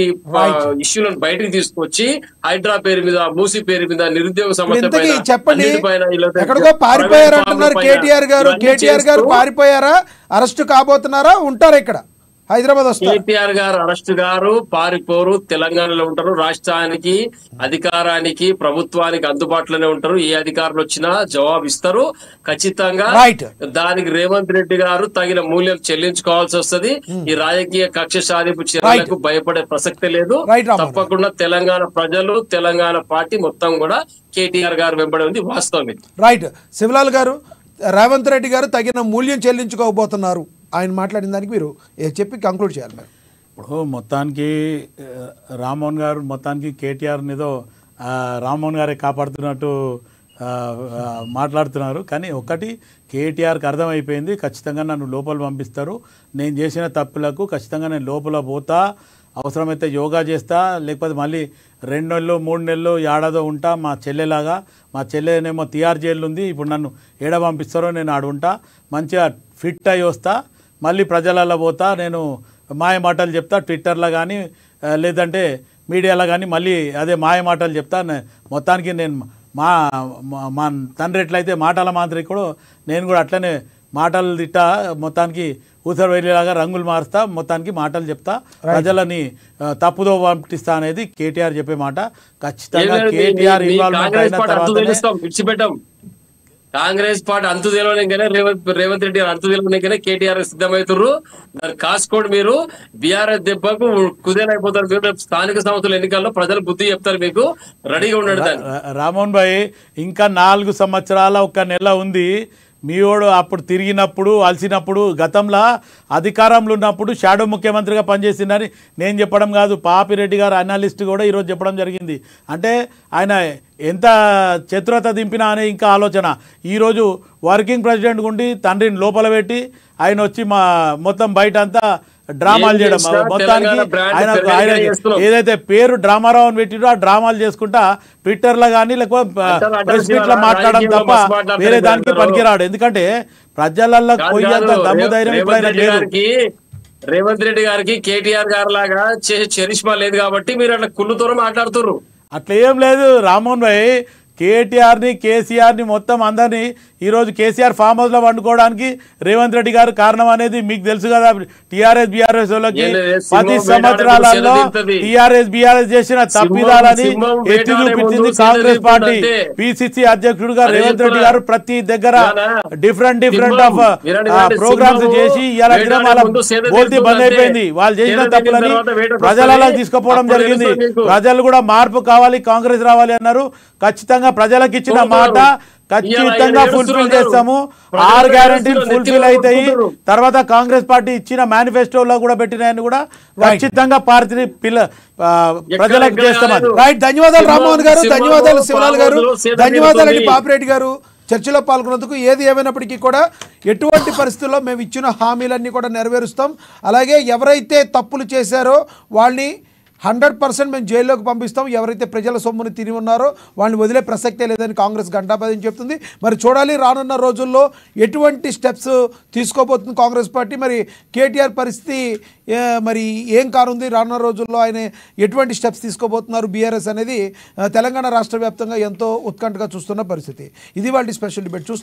ఇష్యూలను బయటకు తీసుకొచ్చి హైడ్రా పేరు మీద, మూసీ పేరు మీద, నిరుద్యోగ సమస్య పైన చెప్పండి. ఎక్కడికో పారిపోయారు అంటున్నారు కేటీఆర్ గారు. కేటీఆర్ గారు పారిపోయారా? అరెస్ట్ కాబోతున్నారా? ఉంటారా ఇక్కడ హైదరాబాద్? కేటీఆర్ గారు అరెస్ట్ గారు, పారిపోరు, తెలంగాణలో ఉంటారు. రాష్ట్రానికి, అధికారానికి, ప్రభుత్వానికి అందుబాటులోనే ఉంటారు. ఏ అధికారులు వచ్చినా జవాబు ఇస్తారు ఖచ్చితంగా. దానికి రేవంత్ రెడ్డి గారు తగిన మూల్యం చెల్లించుకోవాల్సి వస్తుంది. ఈ రాజకీయ కక్ష సాధింపు చర్యలకు భయపడే ప్రసక్తి లేదు. తప్పకుండా తెలంగాణ ప్రజలు, తెలంగాణ పార్టీ మొత్తం కూడా కేటీఆర్ గారు వెంబడి ఉంది, వాస్తవం. రైట్. శివలాల్ గారు, రేవంత్ రెడ్డి గారు తగిన మూల్యం చెల్లించుకోబోతున్నారు. ఆయన మాట్లాడిన దానికి మీరు చెప్పి కంక్లూడ్ చేయాలి మీరు. ఇప్పుడు మొత్తానికి రామ్మోహన్ గారు మొత్తానికి కేటీఆర్ని ఏదో రామ్మోహన్ గారే కాపాడుతున్నట్టు మాట్లాడుతున్నారు. కానీ ఒకటి కేటీఆర్కి అర్థమైపోయింది, ఖచ్చితంగా నన్ను లోపల పంపిస్తారు, నేను చేసిన తప్పులకు ఖచ్చితంగా నేను లోపల పోతా, అవసరమైతే యోగా చేస్తా, లేకపోతే మళ్ళీ 2 నెలలు 3 నెలలు ఏడాదో ఉంటా మా చెల్లెలాగా. మా చెల్లెనేమో తిహార్ జైలు ఉంది, ఇప్పుడు నన్ను ఏడ పంపిస్తారో నేను ఆడు ఉంటా, మంచిగా ఫిట్ అయ్యి వస్తా, మళ్ళీ ప్రజలలో పోతా, నేను మాయ మాటలు చెప్తా ట్విట్టర్లో కానీ లేదంటే మీడియాలో కానీ, మళ్ళీ అదే మాయ మాటలు చెప్తా. మొత్తానికి నేను మా తండ్రి ఎట్లయితే మాటల మాంత్రికుడు, నేను కూడా అట్లనే మాటలు తిట్టా, మొత్తానికి ఊసర వెళ్ళేలాగా రంగులు మారుస్తా, మొత్తానికి మాటలు చెప్తా, ప్రజలని తప్పుదో పంపిస్తా అనేది కేటీఆర్ చెప్పే మాట. ఖచ్చితంగా కేటీఆర్ ఇన్వాల్వ్మెంట్ అయిన తర్వాత కాంగ్రెస్ పార్టీ అంతు తెలియనికనే రేవంత్ రెడ్డి అంతు తెలియనికనే కేటీఆర్ సిద్ధమవుతారు. దాన్ని కాసుకోండి మీరు. బీఆర్ఎస్ దెబ్బకు కుదేలైపోతారు మీరు. స్థానిక సంస్థల ఎన్నికల్లో ప్రజలు బుద్ధి చెప్తారు, మీకు రెడీగా ఉండండి. రామ్మోహన్ భాయ్, ఇంకా 4 సంవత్సరాల 1 నెల ఉంది. మీవాడు అప్పుడు తిరిగినప్పుడు అలసినప్పుడు గతంలో అధికారంలో ఉన్నప్పుడు షాడో ముఖ్యమంత్రిగా పనిచేసిందని నేను చెప్పడం కాదు, పాపిరెడ్డి గారు అనలిస్ట్ కూడా ఈరోజు చెప్పడం జరిగింది. అంటే ఆయన ఎంత చతురత దింపినా అనే ఇంకా ఆలోచన. ఈరోజు వర్కింగ్ ప్రెసిడెంట్ ఉండి తండ్రిని లోపల పెట్టి ఆయన వచ్చి మా మొత్తం బయట అంతా డ్రామాలు చేయడం, మొత్తానికి ఆయన ఏదైతే పేరు డ్రామారావు అని పెట్టిరో ఆ డ్రామాలు చేసుకుంటా ట్విట్టర్లో కానీ లేకపోతే ప్రెస్ మీట్లో మాట్లాడడం తప్ప వేరే దానికి పనికిరాడు. ఎందుకంటే ప్రజలలో పోయేంత దమ్ము ధైర్యం ఎప్పుడైనా లేదు. రేవంత్ రెడ్డి గారికి కేటీఆర్ గారు లాగా చరిష్మా లేదు కాబట్టి మీరు అట్లా కుళ్ళుతో మాట్లాడుతున్నారు. అట్లా ఏం లేదు రామ్మోహన్ భాయ్. కేటీఆర్ని కేసీఆర్ని మొత్తం అందరినీ ఈరోజు కేసీఆర్ ఫామ్ హౌస్లో వండుకోవడానికి రేవంత్ రెడ్డి గారు కారణం అనేది మీకు తెలుసు కదా. టీఆర్ఎస్ బీఆర్ఎస్ వాళ్ళకి 10 సంవత్సరాలలో టీఆర్ఎస్ బీఆర్ఎస్ చేసిన తప్పిదాలని ఎత్తి చూపించింది కాంగ్రెస్ పార్టీ. పిసిసి అధ్యక్షుడుగా రేవంత్ రెడ్డి గారు ప్రతి దగ్గర డిఫరెంట్ ఆఫ్ ప్రోగ్రామ్స్ చేసి ఇవాళ బోల్తీ బంద్ అయిపోయింది. వాళ్ళు చేసిన తప్పులని ప్రజలలో తీసుకుపోవడం జరిగింది. ప్రజలు కూడా మార్పు కావాలి, కాంగ్రెస్ రావాలి అన్నారు. ఖచ్చితంగా ప్రజలకు ఇచ్చిన మాట ఖచ్చితంగా ఫుల్ఫిల్ చేస్తాము. 6 గ్యారంటీలు ఫుల్ఫిల్ అవుతాయి. తర్వాత కాంగ్రెస్ పార్టీ ఇచ్చిన మేనిఫెస్టోలో కూడా పెట్టినాయని కూడా ఖచ్చితంగా పార్టీ ప్రజలకు చేస్తామని. రైట్, ధన్యవాదాలు రామ్మోహన్ గారు, ధన్యవాదాలు శివలాల్ గారు, ధన్యవాదాలండి పాపిరెడ్డి గారు చర్చలో పాల్గొన్నందుకు. ఏది ఏమైనప్పటికీ కూడా ఎటువంటి పరిస్థితుల్లో మేము ఇచ్చిన హామీలన్నీ కూడా నెరవేరుస్తాం. అలాగే ఎవరైతే తప్పులు చేశారో వాళ్ళని 100% మేము జైల్లోకి పంపిస్తాం. ఎవరైతే ప్రజల సొమ్ముని తిని ఉన్నారో వాళ్ళని వదిలే ప్రసక్తే లేదని కాంగ్రెస్ గంటాపదని చెప్తుంది. మరి చూడాలి రానున్న రోజుల్లో ఎటువంటి స్టెప్స్ తీసుకోబోతుంది కాంగ్రెస్ పార్టీ. మరి కేటీఆర్ పరిస్థితి మరి ఏం కానుంది, రానున్న రోజుల్లో ఆయన ఎటువంటి స్టెప్స్ తీసుకోబోతున్నారు బీఆర్ఎస్ అనేది తెలంగాణ రాష్ట్ర వ్యాప్తంగా ఎంతో ఉత్కంఠగా చూస్తున్న పరిస్థితి. ఇది వాళ్ళ స్పెషల్ డిబేట్.